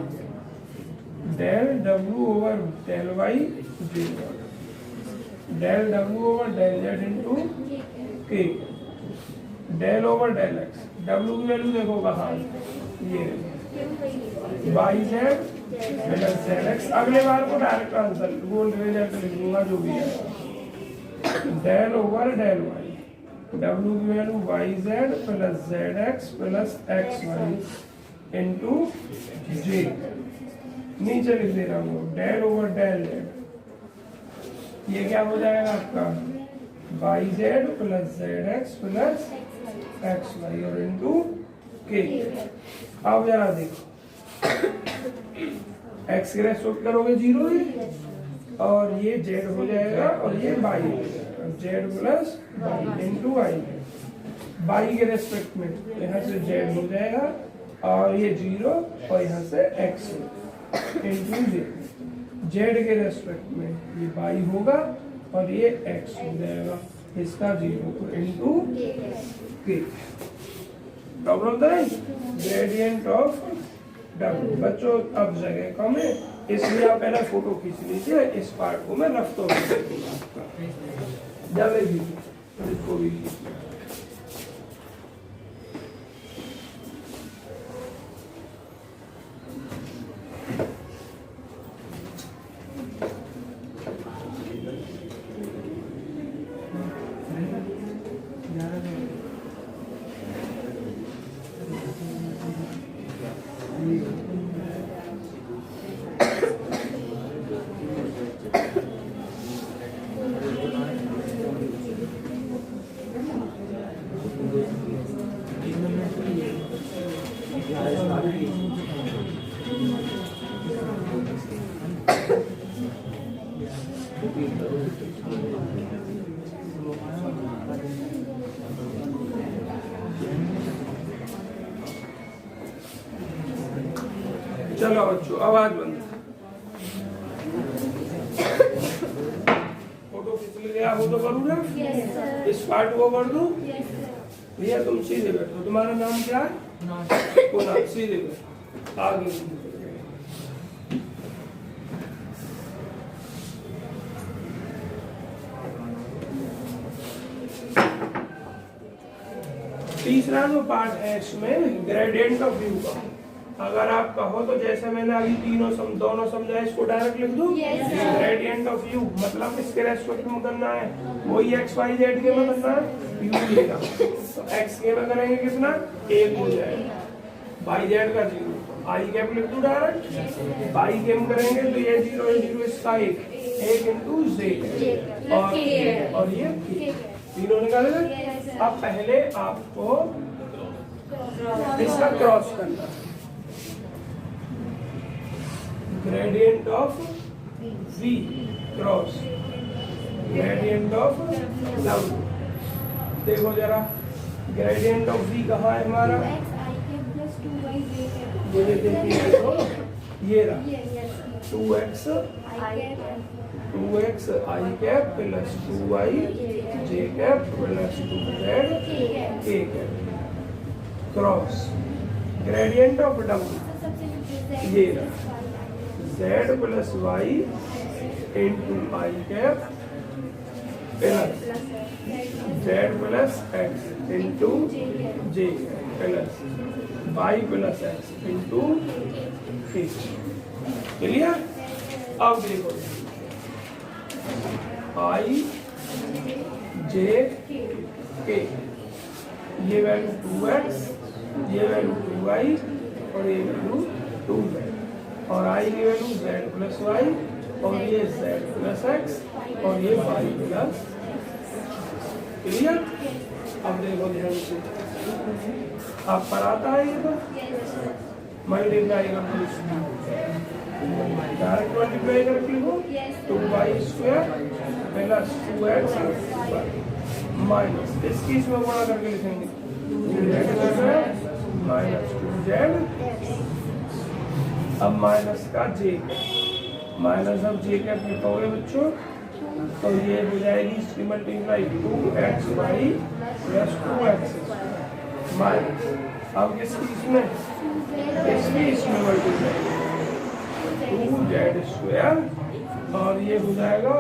del w over del y zero, del w over del z into k, del over del x। w की वैल्यू देखो कहाँ, ये y Z plus Z x. अगले बार को डायरेक्ट आंसर गोल रिजल्ट लिख दूंगा जो भी है। Del over del y, w की value y Z plus Z x plus x y into j. नीचे लिख दे रहा हूँ डेल ओवर डेल जेड, ये क्या हो जाएगा आपका? Y Z plus Z x plus x Y और इंटू के। अब जरा देखो, एक्स के रेस्पेक्ट करोगे जीरो ही, और ये जेड हो जाएगा और ये वाई हो जाएगा, Z plus Y into Y. Y के रेस्पेक्ट में यहाँ से जेड हो जाएगा और ये जीरो, और यहाँ से एक्स इंटू जेड। जेड के रेस्पेक्ट में ये वाई होगा और ये एक्स हो जाएगा, इसका जीरो इंटू के। प्रॉब्लम तो नहीं? Gradient of w। बच्चों अब जगह कम है, इसलिए आप पहले फोटो खींच लीजिए। इस पार्ट को मैं रफ्तो में जल्दी खींचिए, इसको भी खींचिए। चलो बच्चों आवाज बंद। फोटो खींच लिया हो तो करूँ ना? इस पार्ट को कर दूं? भैया तुम सीधे बैठो, तुम्हारा नाम क्या है? कुणाल। सीधे बैठो, आगे तीसरा जो पार्ट है इसमें ग्रेडियंट ऑफ व्यू का, अगर आप कहो तो जैसे मैंने अभी दोनों समझाया इसको डायरेक्ट लिख दूं। ग्रेडियंट ऑफ व्यू मतलब इसके रेस्पेक्ट में करना है, वही एक्स वाई जेड के में करना है, यू लेगा तो एक्स के में करेंगे कितना 1 हो जाएगा, वाई जेड का 0, आई कैप लिख दूं डायरेक्ट, वाई के में करेंगे तो ये 0 इसका 1 इंटू जेड और ये तीनों निकालेगा। अब पहले आपको इसका क्रॉस करना, gradient of v cross gradient of w। देखो जरा ग्रेडियंट ऑफ v कहाँ है हमारा, ये देखिए देखो ये रहा 2x i cap plus 2y j cap plus 2z k cap cross gradient of w ये रहा z plus y into i cap plus z plus x into j plus y plus x into k। Clear? अब देखो i j k ये वैल्यू 2x, ये वैल्यू 2y और ये वैल्यू 2z और i की वैल्यू z प्लस y और ये z प्लस x और ये y प्लस। क्लियर? अब देखो ध्यान से, आप पर आता है ये तो मल्टीप्लाई कर दो, डायरेक्ट मल्टीप्लाई करके लिखो 2y² प्लस 2x माइनस इसकी इसमें गुणा करके लिखेंगे माइनस 2z, अब माइनस का j, माइनस अब j कैप लिखोगे बच्चों तो ये हो जाएगी इसकी multiply 2xy plus 2x minus अब किसकी इसमें मल्टीप्लाई 2z² और ये हो जाएगा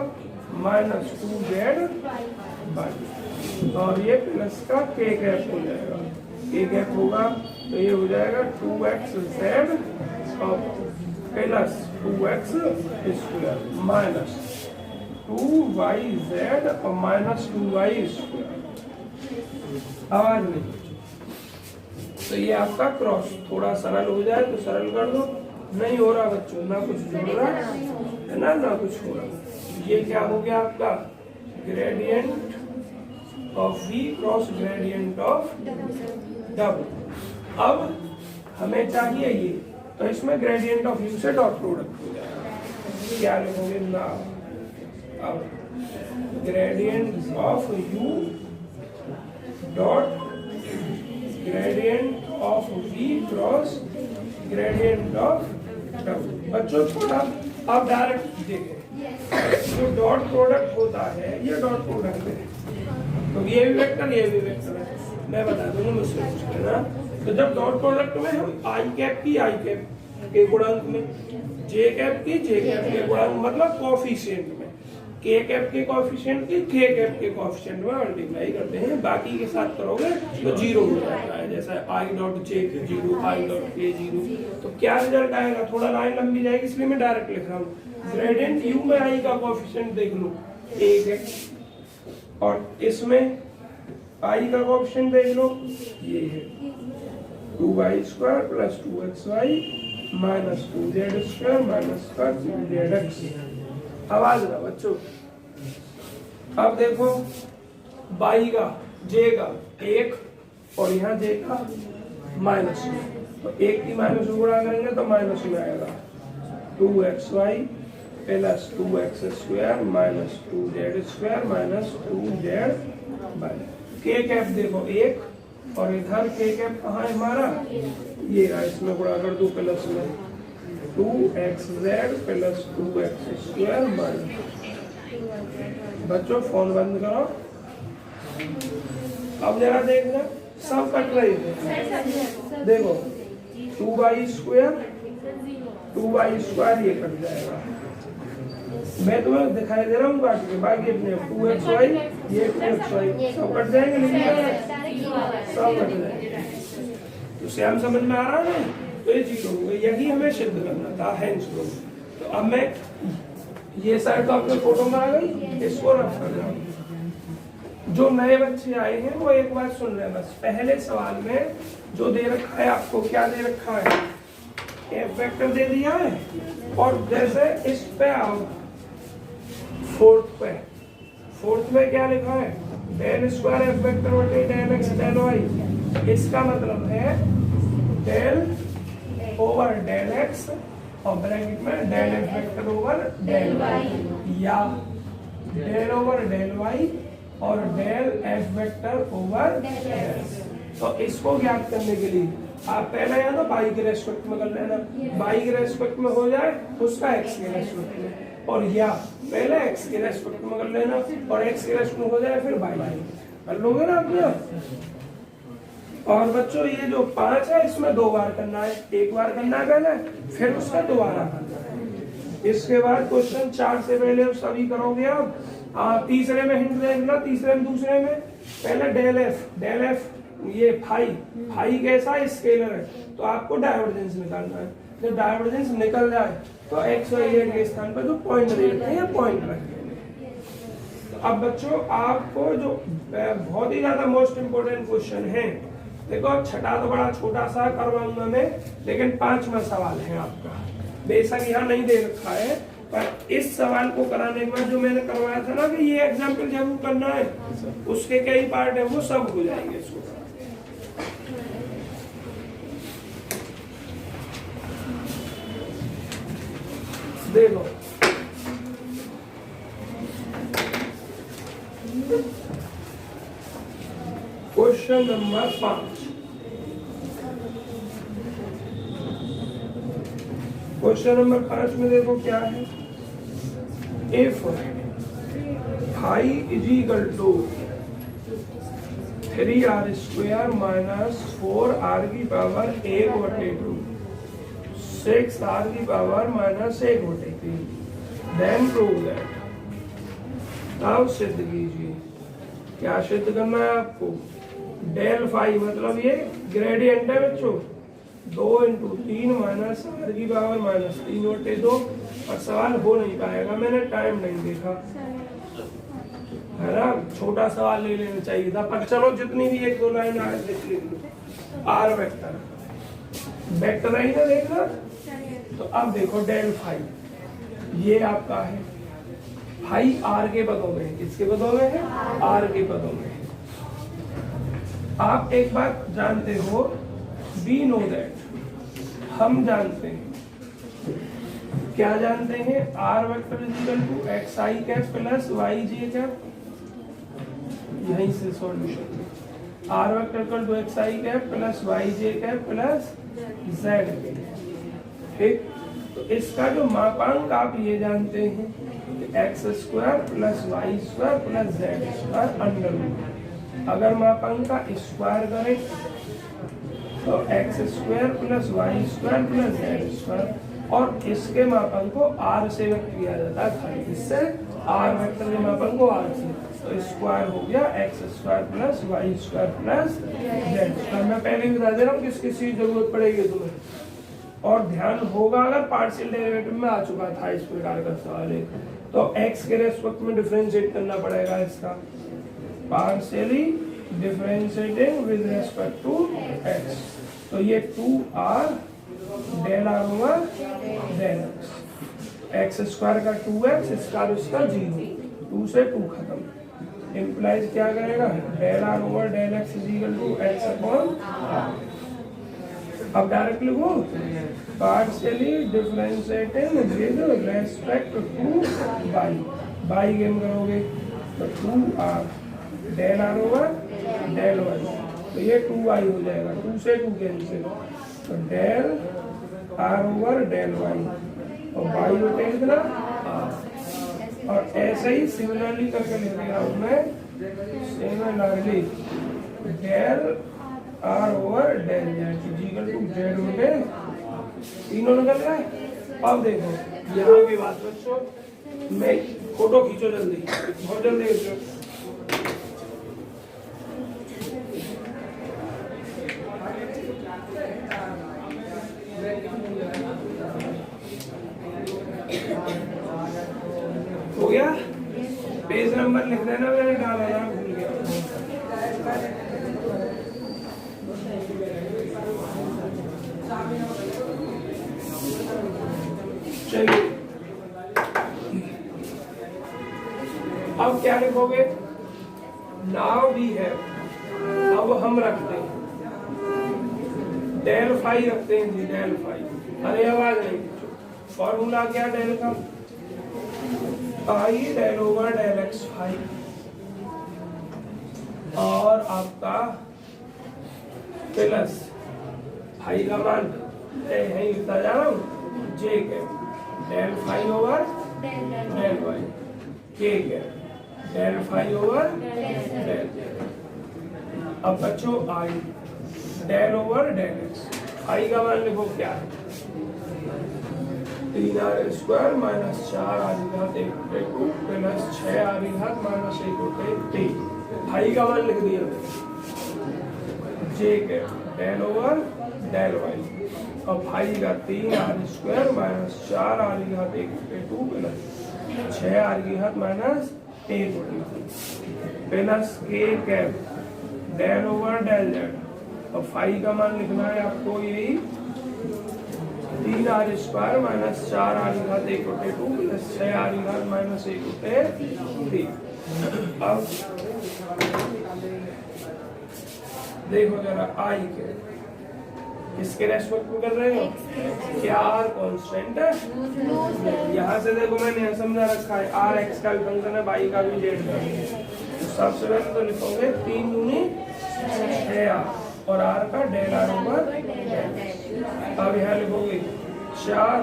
माइनस 2z और ये प्लस का k कैप हो जाएगा, k कैप होगा तो ये हो जाएगा 2xz और प्लस 2x² माइनस 2yz और माइनस 2y²। आवाज नहीं तो ये आपका क्रॉस थोड़ा सरल हो जाए तो सरल कर दो, नहीं हो रहा बच्चों, ना कुछ जुड़ रहा है ना कुछ हो रहा। ये क्या हो गया आपका gradient of v cross gradient of w। अब हमें चाहिए ये तो इसमें ग्रेडियंट ऑफ u से डॉट प्रोडक्ट हो जाएगा, क्या लिखोगे ना, अब gradient of u dot gradient of v cross gradient of w। बच्चों थोड़ा आप डायरेक्ट देखें जो डॉट प्रोडक्ट होता है ये डॉट प्रोडक्ट है तो ये भी वेक्टर है, मैं बता दूंगा मुझसे पूछ लेना। तो जब डॉट प्रोडक्ट में हम आई कैप की आई कैप के गुणांक में, जे कैप की जे कैप के गुणांक मतलब कोएफिशिएंट में, के कैप के कोएफिशिएंट की के कैप के कोएफिशिएंट में मल्टीप्लाई करते हैं, बाकी के साथ करोगे तो 0 हो जाता है, जैसा I dot J 0 I dot के 0। तो क्या रिजल्ट आएगा, थोड़ा लाइन लंबी जाएगी इसलिए मैं डायरेक्ट लिख रहा हूँ। ग्रेडियंट यू में आई का कोएफिशिएंट देख लो 1 है और इसमें आई का कोएफिशिएंट देख लो ये है 2y² plus 2xy minus 2z² minus का 2zx। आवाज ना बच्चों। अब देखो बाई का जे का 1 और यहाँ जे का माइनस, तो 1 की माइनस गुणा करेंगे तो माइनस में आएगा 2xy plus 2x² minus 2z² minus 2z। के कैप देखो 1 और इधर के कैप कहाँ है हमारा, ये रहा, इसमें गुणा कर दो प्लस में 2xz प्लस 2x² माइनस। बच्चों फोन बंद करो, अब जरा देखना सब कट रही है, देखो 2y² ये कट जाएगा मैं तुम्हें दिखाई दे रहा हूँ काट के, बाकी अपने 2xy ये 2xy सब कट जाएंगे, लेकिन सब कट जाएंगे। तो श्याम समझ में आ रहा है? तो ये चीज होगी, यही हमें सिद्ध करना था। हैंस लो। तो अब मैं ये साइड तो आपके फोटो में आ गई, इसको रफ कर जाऊंगी। जो नए बच्चे आए हैं वो एक बात सुन रहे हैं बस। पहले सवाल में जो दे रखा है आपको, क्या दे रखा है? एफ वेक्टर दे दिया है, और जैसे इस पे आओ फोर्थ में क्या लिखा है? डेल स्क्वायर एफ वेक्टर बटे डेल एक्स डेल वाई। इसका मतलब है डेल ओवर डेल एक्स और ब्रैकेट में del F vector over del Y, या डेल ओवर डेल वाई और del F vector over del. तो इसको ज्ञात करने के लिए आप पहले या तो बाई के रेस्पेक्ट में कर लेना, बाई के रेस्पेक्ट में हो जाए उसका एक्स के रेस्पेक्ट में, और या पहले एक्स के रेस्पेक्ट में कर लेना और एक्स के रेस्पेक्ट में हो जाए फिर बाई कर लोगे ना अपने। और बच्चों ये जो 5 है इसमें 2 बार करना है, एक बार करना है पहले, फिर उसका दोबारा करना है। इसके बाद क्वेश्चन 4 से पहले सभी करोगे आप। तीसरे में हिंट देखना, तीसरे में दूसरे में पहले डेल एफ ये फाई कैसा स्केलर है, तो आपको डाइवर्जेंस निकालना है। जब डाइवर्जेंस निकल जाए तो एक्स वाई जेड के स्थान पर जो पॉइंट दे रखे हैं पॉइंट रखेंगे। तो अब बच्चों आपको जो बहुत ही ज्यादा मोस्ट इंपोर्टेंट क्वेश्चन है, देखो छठा तो बड़ा छोटा सा करवाऊंगा मैं, लेकिन 5वां सवाल है आपका। बेशक यहाँ नहीं दे रखा है, पर इस सवाल को कराने के बाद जो मैंने करवाया था ना कि ये एग्जाम्पल जरूर करना है, उसके कई पार्ट है वो सब हो जाएंगे इसको। देखो क्वेश्चन नंबर 5। क्वेश्चन नंबर 5 में देखो क्या है? If phi is equal to 3r square minus 4r की पावर 1/2, 6r की power minus 1/3, then prove that. अब सिद्ध कीजिए। क्या सिद्ध करना है आपको? डेल फाई मतलब ये ग्रेडियंट है बच्चों, 2 × 3 माइनस r की पावर माइनस 3/2। और सवाल हो नहीं पाएगा, मैंने टाइम नहीं देखा है ना, छोटा सवाल ले लेना चाहिए था। पर चलो जितनी भी 1-2 लाइन आगे लिख लो। आर वेक्टर है ना, देखना। तो अब देखो डेल फाई ये आपका है, फाई आर के पदों में, किसके पदों में है? आर के पदों में। आप एक बात जानते हो, वी नो दैट, हम जानते हैं। क्या जानते हैं? R vector is equal to X I cap plus Y J cap. यहीं से solution. R vector equal to X I cap plus Y J cap plus Z K. ठीक, तो इसका जो मापांक आप ये जानते हैं, X square plus Y square plus Z square under root. अगर मापांक का स्क्वायर करें तो X square plus Y square plus Z square, और इसके मापांक को आर से व्यक्त किया जाता है। इससे आर वेक्टर के मापांक को आर से, तो स्क्वायर हो गया X square plus Y square plus Z square. मैं पहले ही बता दे रहा हूँ किस किस चीज जरूरत पड़ेगी तुम्हें, और ध्यान होगा अगर पार्शियल डेरिवेटिव में आ चुका था इस प्रकार का सवाल है तो x के रेस्पेक्ट में डिफरेंशिएट करना पड़ेगा इसका, partially differentiating with respect to x। तो ये 2r del r over del x square का 2x स्क्वायर उसका 0, 2 से 2 खत्म। इंप्लाइज क्या करेगा? Del r over del x is equal to x upon r। अब डायरेक्ट लिखो, partially differentiating with respect to Y गेम करोगे तो 2r del r over del y, तो ये 2y हो जाएगा, 2 से 2 कैंसिल, तो del r over del y और y बटे कितना r। और ऐसे ही सिमिलरली करके लिख रहा हूँ मैं, similarly del are over del Z equal to Z बटे तीनों निकल गए। अब देखो यहाँ की बात बच्चों, मैं फोटो खींचो जल्दी, बहुत जल्दी खींचो। हो गया? पेज नंबर लिख देना, मैंने डाला ना, भूल गया। चलिए अब क्या लिखोगे? नाउ वी है, अब हम रखते हैं डेल फाई रखते हैं जी, डेल फाई। अरे आवाज नहीं, फॉर्मूला क्या डेल का? I del over del x phi, और आपका प्लस फाई का मान है लिखता जा रहा हूँ, जे के del phi over del y, k के डेल फाई ओवर डेल। अब बच्चों i del over del x, i का मान लिखो क्या है? 3r स्क्वायर माइनस 4r घात 1/2 प्लस 6r घात माइनस 1/3। आई का मान लिख दिया जे के डेल ओवर डेल वाई, और फाई का 3r स्क्वायर माइनस 4r घात 1/2 प्लस 6r घात minus 1/3 plus k cap del over del z, और फाई का मान लिखना है आपको यही 3r स्क्वायर माइनस 4r घात 1/2 प्लस 6r घात माइनस 1/3। अब देखो जरा आई के किसके रेस्पेक्ट में कर रहे हो? क्या आर कांस्टेंट है? यहाँ से देखो मैंने यह समझा रखा है आर एक्स का भी फंक्शन है, वाई का भी जेड का भी। तो सबसे पहले तो लिखोगे 3 दूनी 6r और आर का डेल आर ओवर। अब यहाँ लिखोगे 4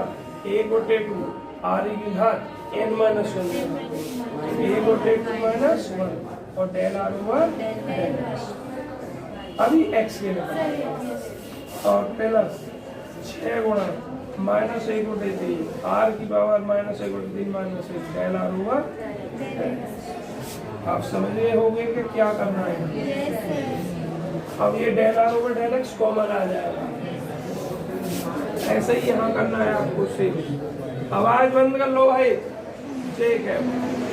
1/2 आर की घात n माइनस 1 1/2 माइनस 1 और del are over del x. अभी एक्स के लिए और प्लस 6 गुणा माइनस 1/3 आर की power minus 1/3 minus 1 del are over. आप समझ रहे होंगे कि क्या करना है। अब ये del are over del x common आ जाएगा, ऐसे ही यहाँ करना है आपको सेम। आवाज बंद कर लो भाई, ठीक है।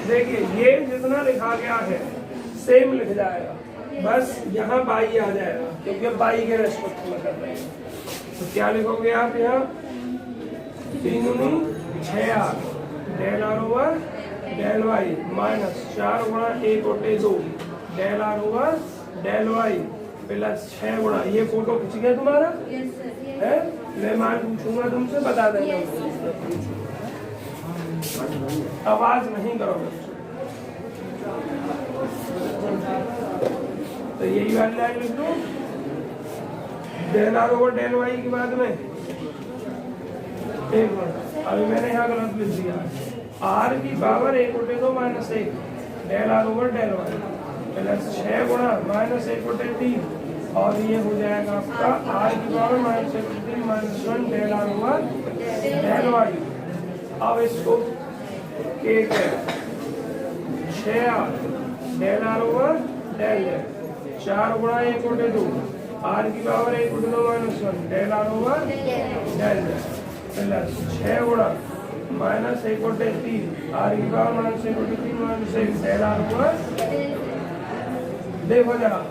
देखिए ये जितना लिखा गया है सेम लिख जाएगा, बस यहाँ बाई आ जाएगा क्योंकि बाई के रेस्पेक्ट में कर रहे हैं। तो क्या लिखोगे आप यहाँ 3 दूनी 6r del are over del y minus 4 गुणा 1/2 del are over del y plus 6 गुणा, ये फोटो खींच गया तुम्हारा है? मैं मान पूछूंगा तुमसे, बता देना। आवाज नहीं करोगे तो यही वाली लाइन लिख दो del are over del y के बाद में। एक मिनट, अभी मैंने यहाँ गलत लिख दिया, आर की power 1/2 minus 1 del are over del y plus 6 गुणा माइनस 1/3 और ये हो जाएगा आपका आर की power minus 1/3 minus 1 del are over del y. अब इसको के 6r del are over del z 4 गुणा 1/2 आर की power 1/2 minus 1 del are over del z plus 6 गुणा माइनस 1/3 आर की power minus 1/3 minus 1 del are over. देखो जरा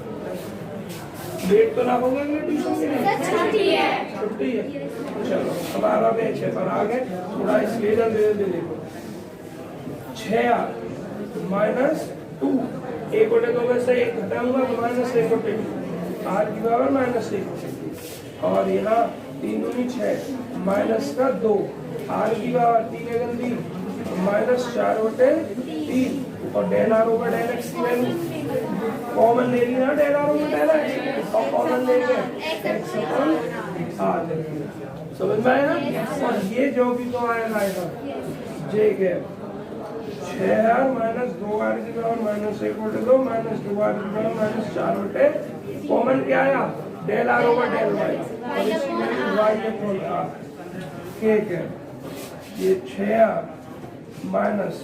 डेट तो लागोगे ट्यूशन के लिए? छुट्टी है। चलो हमारा बैच है पर आ गए थोड़ा, इसलिए जल्दी जल्दी देखो 6r माइनस 2 1/2 में से 1 घटाऊंगा तो माइनस 1/2 आर की पावर माइनस 1 और यहाँ 3 दूनी 6 माइनस का 2 आर की पावर 3 माइनस 4/3 और del are over del x की वैल्यू कॉमन ले ली ना, del are over del x और कॉमन लेंगे एक्स अपन आर लेंगे। समझ में आया? और ये जो भी तो आएगा जे के 6r माइनस 2r की पावर माइनस 1/2 माइनस 2r की पावर माइनस 4/3 कॉमन क्या आया? Del are over del Y और इसकी वैल्यू वाई अपॉन आर। ठीक है, ये 6r माइनस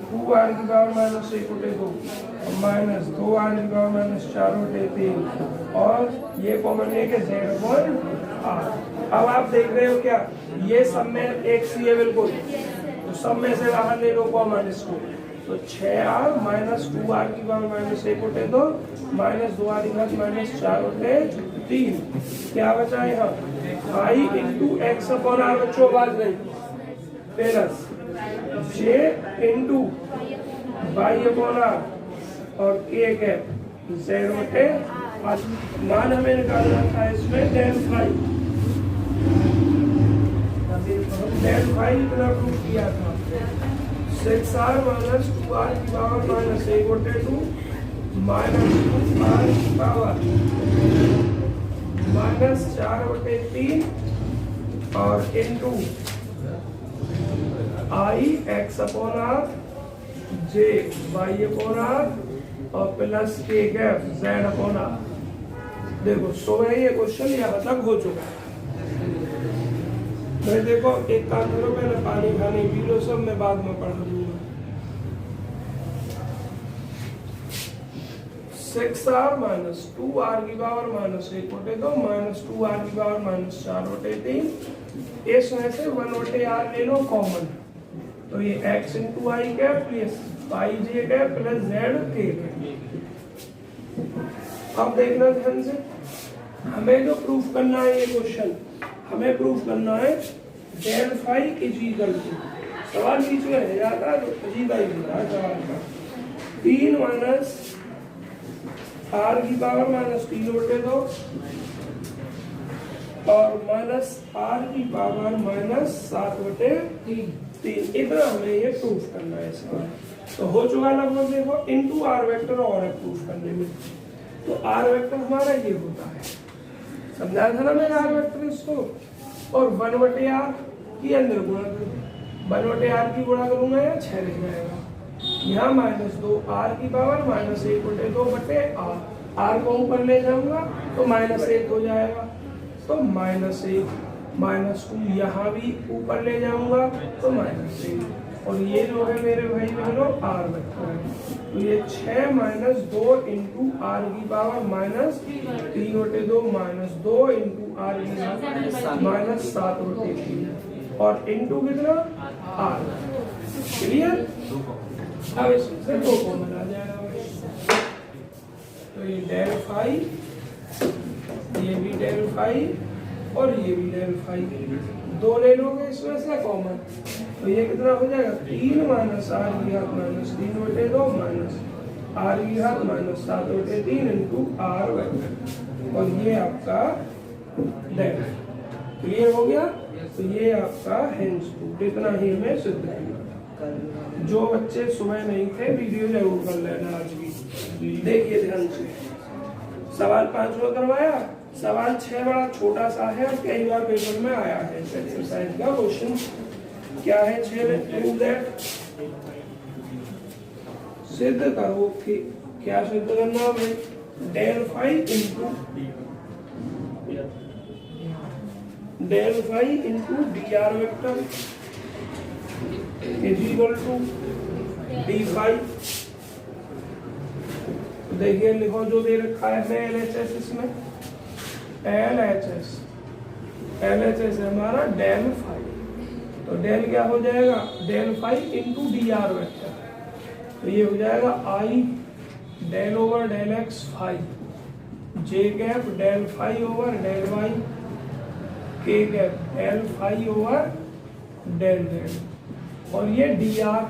2r की पावर माइनस 1 बटे 2 और माइनस 2r की पावर माइनस 4 बटे 3 और ये कॉमन लेके z अपॉन r। अब आप देख रहे हो क्या, ये सब में एक सी है बिल्कुल, तो सब में से बाहर ले लो कॉमन इसको, तो 6r माइनस 2r की पावर माइनस 1 बटे 2 माइनस 2r की पावर माइनस 4 बटे 3, क्या बचा यहाँ i into x upon r, बच्चों आवाज नहीं, plus j into y upon r और k कैप z बटे r। मान हमें निकालना था इसमें डेल फाई इतना प्रूव किया था, 6r माइनस 2r की पावर माइनस 1 बटे 2 माइनस 2r की पावर माइनस 4 बटे 3 और into i x upon r j y upon r और plus k cap z upon r. देखो सुबह ये क्वेश्चन यहाँ तक हो चुका है। मैं देखो एक काम करो, पहले पानी खाने पी लो, सब मैं बाद में पढ़ा दूंगा। 6r माइनस 2r की पावर माइनस 1 बटे 2 माइनस 2r की पावर माइनस 4 बटे 3, इसमें से 1 बटे r ले लो कॉमन, तो ये x into i cap plus Y J cap plus Z k cap. अब देखना ध्यान से, हमें जो प्रूफ करना है ये क्वेश्चन, हमें प्रूफ करना है del phi is equal to, सवाल बीच में रह जाता है तो अजीब ही होता है सवाल का, 3 माइनस r की पावर माइनस 3 बटे 2 और माइनस r की पावर माइनस 7 बटे 3, इतना हमें ये प्रूफ करना है सवाल। तो हो चुका लगभग, देखो इनटू r वेक्टर और है प्रूफ करने में, तो r वेक्टर हमारा ये होता है, समझाया था ना मैंने r वेक्टर इसको, और 1 बटे r की अंदर गुणा करूँ, 1 बटे r की गुणा करूंगा या 6 रह जाएगा, यहाँ माइनस 2r की पावर माइनस 1 बटे 2 बटे r को ऊपर ले जाऊंगा तो माइनस 1 हो जाएगा, तो माइनस 1 माइनस 2 यहाँ भी ऊपर ले जाऊंगा तो माइनस 1, और ये जो है मेरे भाई बहनों r वेक्टर है, तो ये 6 माइनस 2 इंटू आर की पावर माइनस 3 बटे 2 माइनस 2 इंटू आर की पावर माइनस 7 बटे 3 और इंटू कितना r। क्लियर? अब इससे 2 कॉमन आ जाएगा, तो ये डेल फाई, ये भी डेल फाई और ये भी डेल फाई, 2 ले लोगे इसमें से कॉमन, तो ये कितना हो जाएगा 3 माइनस आर की घात माइनस 3 बटे 2 माइनस आर की घात माइनस 7 बटे 3 इंटू आर वेक्टर, और ये आपका डेल। क्लियर हो गया? तो ये आपका हेंस प्रूफ, इतना ही हमें सिद्ध करना। जो बच्चे सुबह नहीं थे वीडियो जरूर कर लेना आज भी, देखिए ध्यान से। सवाल 5वां करवाया, सवाल 6 बड़ा छोटा सा है और कई बार पेपर में आया है इस एक्सरसाइज का क्वेश्चन। क्या है 6 में? प्रूव दैट, सिद्ध करो कि, क्या सिद्ध करना है? Del phi into d are vector is equal to d phi. देखिए लिखो जो दे रखा है एलएचएस, इसमें एलएचएस है हमारा डेल फाई, तो डेल क्या हो जाएगा? Del phi into d are vector, तो ये हो जाएगा i del over del x phi, j cap del phi over del y, k cap del phi over del z, और ये डी आर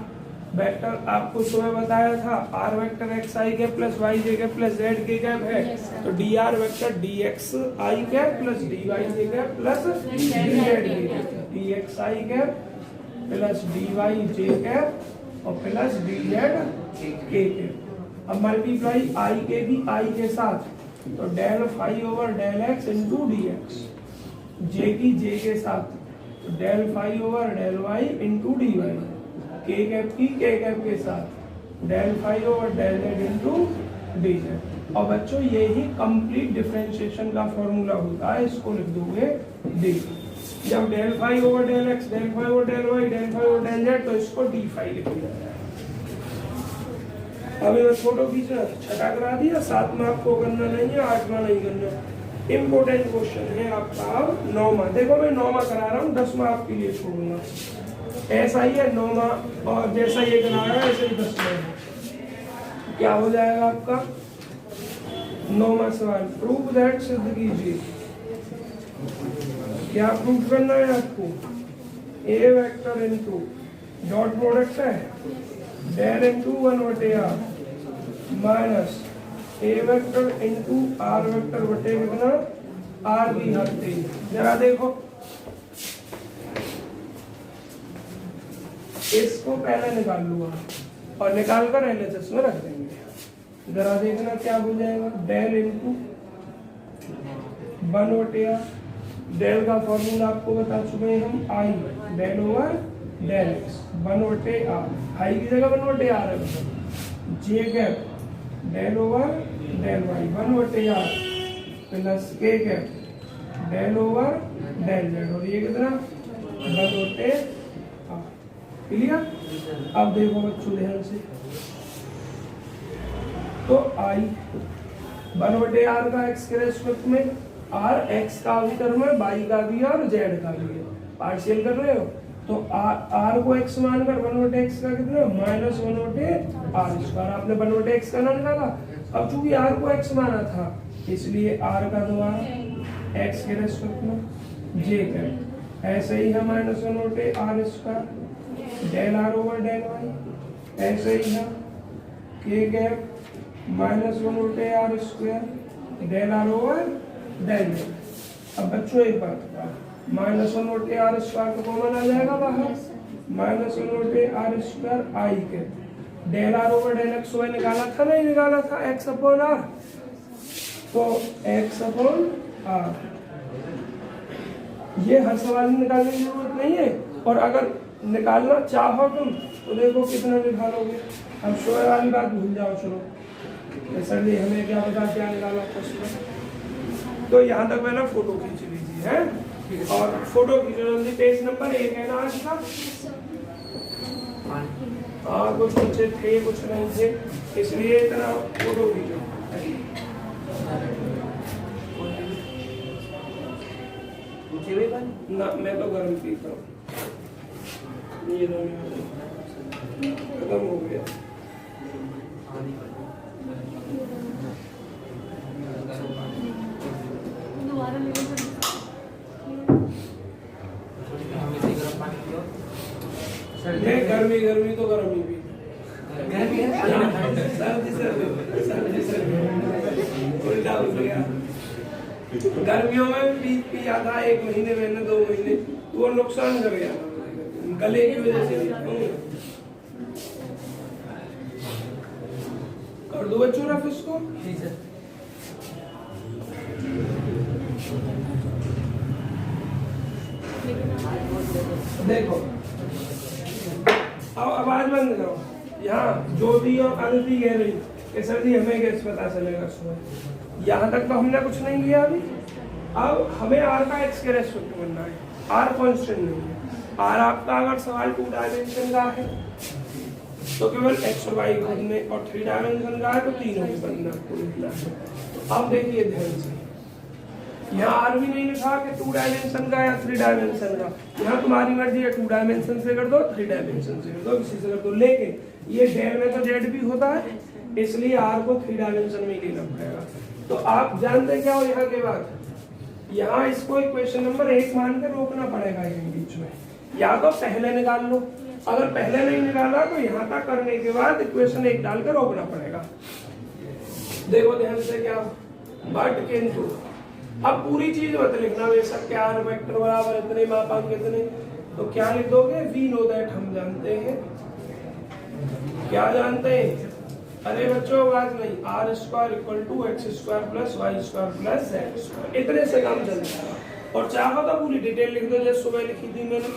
वेक्टर आपको सुबह बताया था, आर वेक्टर एक्स आई कैप प्लस वाई जे cap plus Z k cap है, तो d are vector d x I cap plus d y J cap plus d z k cap, d x I cap plus d y J cap और plus d z k cap. अब मल्टीप्लाई आई के भी आई के साथ, तो del phi over del x into d x, j की जे के साथ, तो del phi over del y into d y, k cap की के कैप के साथ, del phi over del z into d z. और बच्चों ये ही कंप्लीट डिफरेंशिएशन का फॉर्मूला होता है, इसको लिख दोगे डी। जब del phi over del x, del phi over del y, del phi over del z, तो इसको डी फाई लिख दिया। अभी मैं फोटो खींचना छठा करा दिया, 7 में आपको करना नहीं है, 8वां नहीं करना। इम्पोर्टेंट क्वेश्चन है आपका अब 9वां। देखो मैं 9वां करा रहा हूँ, 10वां आपके लिए छोड़ूंगा। ऐसा ही है 9वां, और जैसा ये कराया ऐसे ही 10वां है। क्या हो जाएगा आपका 9वां सवाल? प्रूव दैट, सिद्ध कीजिए। क्या प्रूव करना है आपको? A vector into dot product है del into 1/r minus a vector into r vector बटे कितना आर की घात 3। जरा देखो, इसको पहले निकाल लूंगा और निकाल कर एलएचएस में रख देंगे। जरा देखना क्या हो जाएगा, डेल इनटू 1/r। डेल का फॉर्मूला आपको बता चुके हैं हम, i del over del x 1/r। I की जगह 1/r है, j cap del over del y 1/r plus k cap del over del z, और ये कितना 1/r। क्लियर? अब देखो बच्चों ध्यान से, तो आई 1/r का एक्स के रेस्पेक्ट में, आर एक्स का भी टर्म है, वाई का भी है और जेड का भी है। पार्शियल कर रहे हो तो आर को एक्स मानकर 1/x का कितना माइनस 1/r²। आपने 1/x का ना निकाला, अब चूंकि आर को एक्स माना था इसलिए आर का दोबारा एक्स के रेस्पेक्ट में जे कैप, ऐसे ही है minus 1/r²। Del are over del y ऐसे ही है, k cap minus 1/r², del are over del z. अब बच्चों एक बात बता, माइनस 1/r² तो कॉमन आ जाएगा बाहर, माइनस 1/r² आई के del are over del x वाई निकाला था नहीं निकाला था, एक्स अपॉन आर, तो एक्स अपॉन आर। ये हर सवाल में निकालने की जरूरत नहीं है, और अगर निकालना चाहो तुम तो देखो कितना निकालोगे। अब शोर वाली बात भूल जाओ, चलो सर जी हमें क्या पता क्या निकाला क्वेश्चन। तो यहाँ तक मैंने फोटो खींच लीजिए है, और फोटो खींचो जल्दी। पेज नंबर 1 है ना आज का? हाँ, कुछ बच्चे थे कुछ नहीं थे, इसलिए इतना फोटो खींचो। ना मैं तो गर्म पीता हूँ, ये खत्म हो गया। गर्मी गर्मी तो गर्मी भी उल्टा हो गया। गर्मियों में पी आधा 1 महीने में 2 महीने, वो नुकसान कर गया गले की वजह से। कर दो बच्चों रफ इसको। देखो अब आवाज बंद करो। यहाँ ज्योति और अदिति कह रही कि सर जी हमें कैसे पता चलेगा सुबह। यहाँ तक तो हमने कुछ नहीं किया अभी। अब हमें आर का एक्स के रेस्पेक्ट बनना है, आर कांस्टेंट नहीं है। आर आपका अगर सवाल 2 डायमेंशन का है तो केवल एक्स और वाई खुद में, और 3 डायमेंशन का है तो तीनों में बनना आपको लिखना है। अब देखिए ध्यान से, यहाँ आर भी नहीं लिखा कि 2 डायमेंशन का या 3 डायमेंशन का। यहाँ तुम्हारी मर्जी है 2 डायमेंशन से कर दो, 3 डायमेंशन से कर दो, किसी से कर दो। लेकिन ये डेल में तो जेड भी होता है, इसलिए आर को 3 डायमेंशन में लेना पड़ेगा। तो आप जानते क्या हो यहाँ के बाद, यहाँ इसको इक्वेशन नंबर 1 मान के रोकना पड़ेगा यहीं बीच में, या तो पहले निकाल लो। अगर पहले नहीं निकाला तो यहाँ तक करने के बाद इक्वेशन 1 डाल कर रोकना पड़ेगा। देखो ध्यान से क्या, बट किंतु अब पूरी चीज मत लिखना, बेशक क्या आर वेक्टर बराबर इतने मापांक इतने, तो क्या लिख दोगे, वी नो दैट, हम जानते हैं। क्या जानते हैं? अरे बच्चों बात नहीं, r² = x² + y² + z², इतने से काम चलता है। और चाहो तो पूरी डिटेल लिख दो जैसे सुबह लिखी थी मैंने।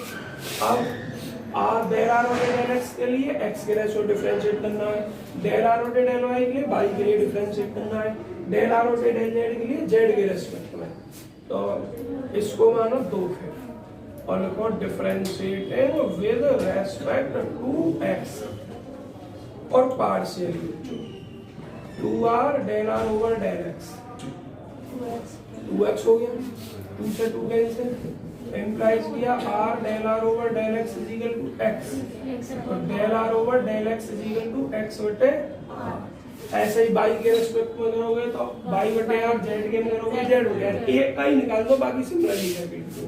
अब del are over del x के लिए x के रेशो डिफरेंशिएट करना है, del are over del y के लिए y के लिए डिफरेंशिएट करना है, del are over del z के लिए z के रेस्पेक्ट में। तो इसको मानो 2 फिर और लिखो differentiating with respect to x और partially 2r del r over del x 2x हो गया, 2 से 2 कैंसिल, इम्प्लाइज किया r del r over del x is equal to x और del r over del x is equal to x बटे ऐसे ही y के रिस्पेक्ट में करोगे तो y बटे r, z के में करोगे z बटे r, एक का ही निकाल दो, बाकी सिमिलरली है बिल्कुल।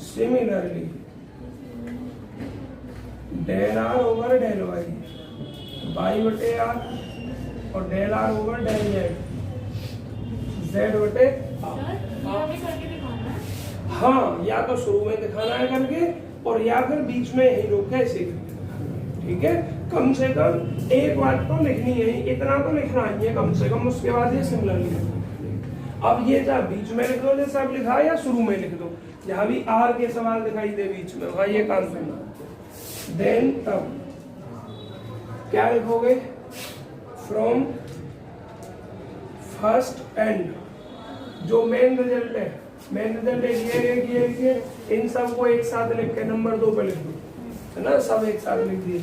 Similarly del r over del y बटे r और del r over del z बटे हाँ, या तो शुरू में दिखाना है करके और या फिर बीच में यही रोक के ऐसे करके दिखाना, ठीक है। कम से कम एक बात तो लिखनी है, इतना तो लिखना ही है कम से कम, उसके बाद ये सिमिलरली लिखना। अब ये चाहे बीच में लिख दो जैसे आप लिखा या शुरू में लिख दो, जहाँ भी आर के सवाल दिखाई दे बीच में वहाँ ये काम करना। देन तब क्या लिखोगे, फ्रॉम फर्स्ट एंड जो मेन रिजल्ट है, मेन रिजल्ट ये इन सब को एक साथ लिख के नंबर 2 पे लिख दो, है ना, सब एक साथ लिख दिए।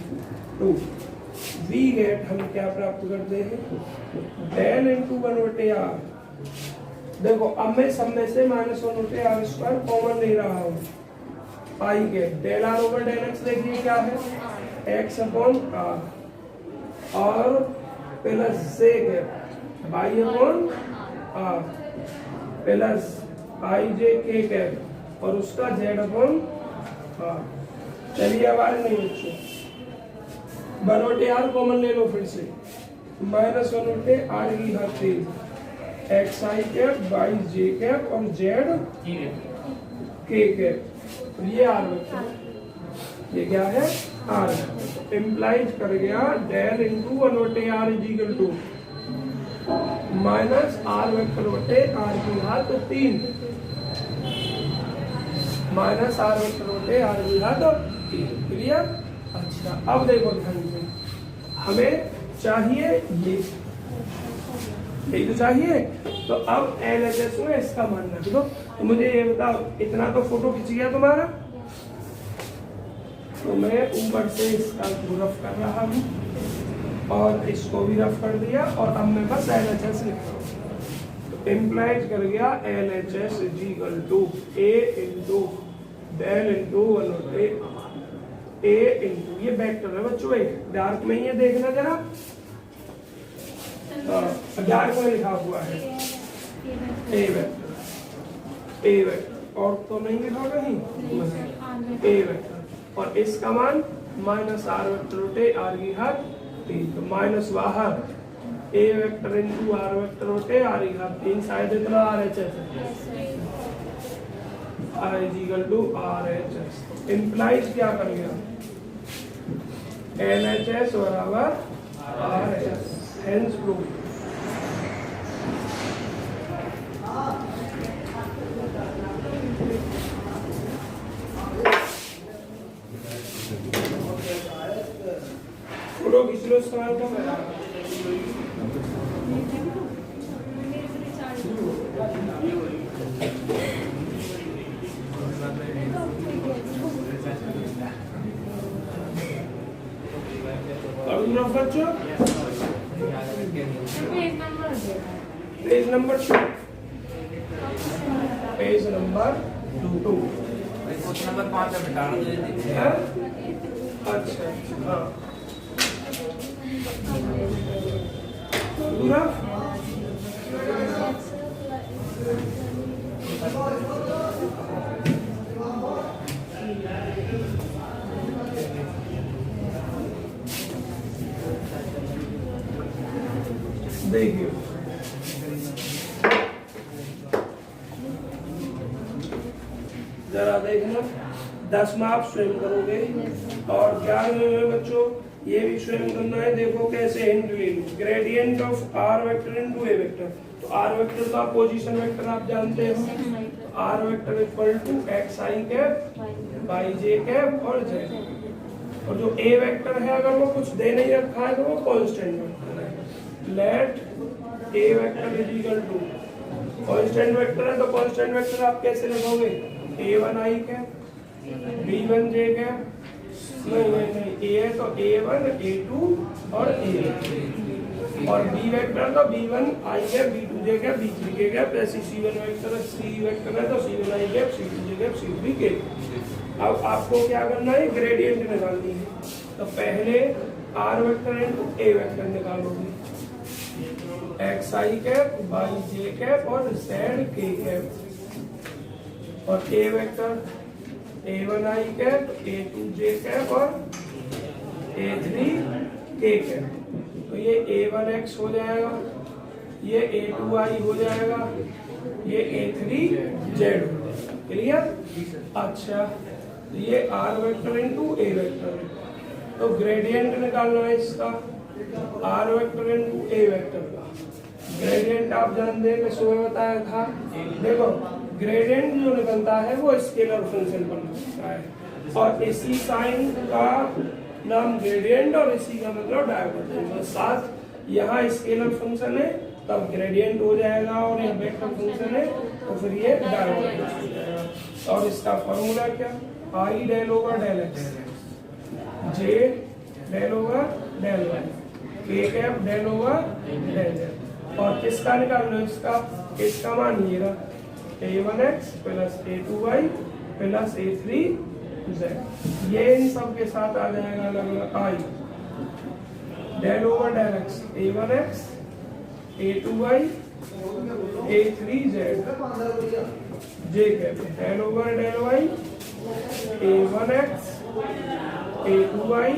2 वी गेट हम क्या प्राप्त करते हैं, डेल इंटू 1/r। देखो अब मैं सब में से -1/r स्क्वायर कॉमन ले रहा हूँ, I get del r over del x, देखिए क्या है x अपॉन r और प्लस से get y upon r plus i j k cap और उसका z अपॉन r। चलिए आवाज नहीं बच्चों, 1/r कॉमन ले लो फिर से, -1/r की घात 3 एक्स आई कैप वाई जे कैप और जेड के कैप, ये r बच्चों, ये क्या है r, इम्प्लाइज कर गया del into 1/r is equal to minus r vector बटे r की घात 3 माइनस r वेक्टर बटे r की घात 3। क्लियर? अच्छा अब देखो ध्यान से, हमें चाहिए ये, यही तो चाहिए, तो अब LHS में इसका मान रख दो। तो मुझे ये बताओ, इतना तो फोटो खिंच गया तुम्हारा, तो मैं ऊपर से इसका रफ कर रहा हूँ और इसको भी रफ कर दिया और अब मैं बस LHS लिख रहा हूँ। तो इम्प्लाइज कर गया LHS is equal to a into del into 1/r, a into, ये वेक्टर है बच्चों, डार्क में ये देखना जरा, डार्क में लिखा हुआ है a वेक्टर, और तो नहीं लिखा कहीं a वेक्टर, और इसका मान -r वेक्टर बटे r की घात 3, तो माइनस बाहर a vector into r vector बटे r की घात 3, शायद इतना RHS है, r is equal to RHS। Implies क्या कर गया, LHS बराबर RHS, हेंस प्रूफ। फोटो खींच लो सवाल का, बच्चों page number 2, page number 2 number 5 है बेटा, अच्छा हाँ पूरा देखिए, जरा देखना, 10 में आप स्वयं करोगे और 11 में बच्चों ये भी स्वयं करना है। देखो कैसे हिंट ले लो, gradient of r vector into a vector, तो r वेक्टर का पोजीशन वेक्टर आप जानते हो, r vector equal to x i cap y j cap और z, और जो a वेक्टर है अगर वो कुछ दे नहीं रखा है तो वो कांस्टेंट वेक्टर है। Let a vector is equal to, constant vector है तो कांस्टेंट वेक्टर आप कैसे लिखोगे, a1 i cap B1 J cap, नहीं A है तो A1 A2 और A, और B वेक्टर तो B1 I cap, B2 J cap, B3 K cap, ऐसे C1 वेक्टर है, C वेक्टर है तो C1 I cap, C2 J cap, C3 K। अब आपको क्या करना है, ग्रेडियंट निकालनी है। तो पहले R vector into A vector निकालोगे, XI कैप, YJ कैप और ZK कैप, और A vector A1I cap, A2J cap और A3K कैप। तो ये A1X हो जाएगा, ये A2I हो जाएगा, ये A3Z हो जाएगा। क्लियर? अच्छा, तो ये R vector into A vector, तो ग्रेडियंट निकालना है इसका, R vector into A vector का ग्रेडियंट आप जानते हैं कि सुबह बताया था। देखो ग्रेडियंट जो निकलता है वो स्केलर फंक्शन पर निकलता है, और इसी साइन का नाम ग्रेडियंट और इसी का मतलब डायवर्जेंस। साथ यहाँ स्केलर फंक्शन है तब ग्रेडियंट हो जाएगा, और यहाँ वेक्टर फंक्शन है तो फिर ये डायवर्जेंस हो जाएगा। और इसका फॉर्मूला क्या, i del over del x, j del over del y, k cap del over del z. और किसका निकाल लो, इसका मान ये रहा, A1X plus A2Y plus A3Z, ये इन सब के साथ आ जाएगा अलग अलग i del over del x, A1X A2Y A3Z, j cap del over del y A1X A2Y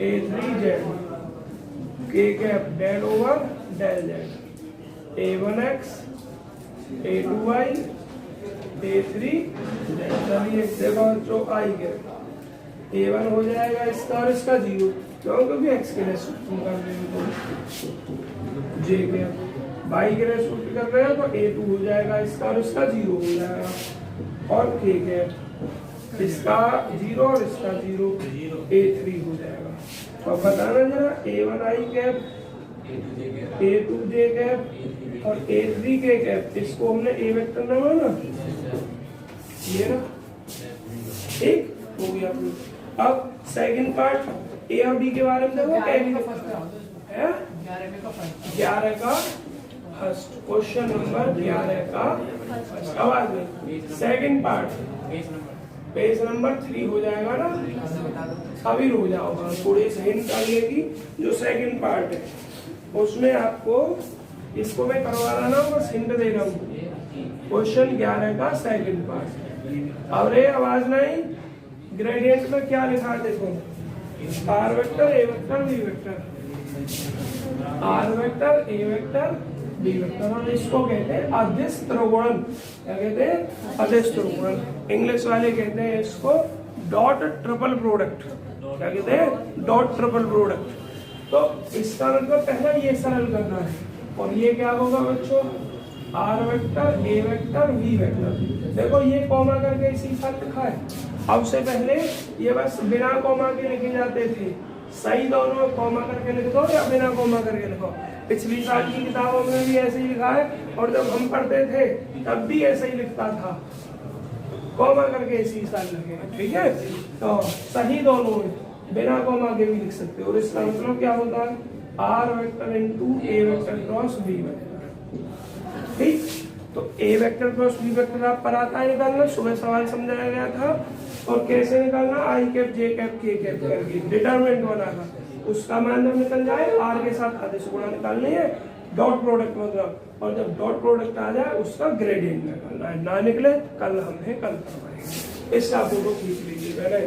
A3Z, k cap del over del z, A1X A2Y A3Z। चलिए देखो जो आई कैप A1 हो जाएगा इसका और इसका 0, क्यों, क्योंकि एक्स के लिए सूत्र कर रहे हो तो जे कैप, वाई के लिए सूत्र कर रहे हो तो A2 हो जाएगा इसका और इसका 0 हो जाएगा, और के कैप इसका 0 और इसका 0 A3 हो जाएगा। तो अब बताना जरा, A1I कैप, A2J कैप और A3K कैप, इसको हमने A वेक्टर ना माना, ये ना, ठीक हो गया। अब सेकंड पार्ट A और B के बारे में देखो, क्या है 11 का फर्स्ट, क्वेश्चन नंबर 11 का फर्स्ट। आवाज में सेकंड पार्ट पेज नंबर 3 हो जाएगा ना, सभी हो जाओगा, थोड़ी सी हिंट कर लेगी। जो सेकंड पार्ट है उसमें आपको, इसको मैं करवा रहा ना, बस हिंट दे रहा हूँ। क्वेश्चन 11 का सेकंड पार्ट। अब रे आवाज नहीं, ग्रेडियंट में क्या लिखा है देखो, r vector a vector b vector, are vector a vector b vector, और इसको कहते हैं अदिश ध्रुवण। क्या कहते हैं, अदिश ध्रुवण। इंग्लिश वाले कहते हैं इसको डॉट ट्रिपल प्रोडक्ट। क्या कहते हैं, डॉट ट्रिपल प्रोडक्ट। तो इसका मतलब पहला ये सरल करना है, और ये क्या होगा बच्चों, are vector a vector b vector. देखो ये कॉमा करके इसी साथ लिखा है, अब से पहले ये बस बिना कॉमा के लिखे जाते थे। सही दोनों कॉमा करके लिख दो या बिना कॉमा करके लिखो। पिछली साल की किताबों में भी ऐसे ही लिखा है, और जब हम पढ़ते थे तब भी ऐसे ही लिखता था, कॉमा करके इसी साल लिखे। ठीक है, तो सही दोनों में बिना कॉमा के भी लिख सकते हो। और इसका मतलब क्या होता है, are vector into a vector cross b vector. ठीक, तो a vector cross b vector आप पर आता है निकालना, सुबह सवाल समझाया गया था। और कैसे निकालना, आई कैप जे कैप के कैप करके डिटरमिनेंट बनाना, उसका मान जब निकल जाए आर के साथ आधे से गुणा निकालनी है, डॉट प्रोडक्ट मतलब, और जब डॉट प्रोडक्ट आ जाए उसका ग्रेडियंट निकालना है। ना निकले कल हमने कल करवाएंगे। इसका फोटो खींच लीजिए पहले।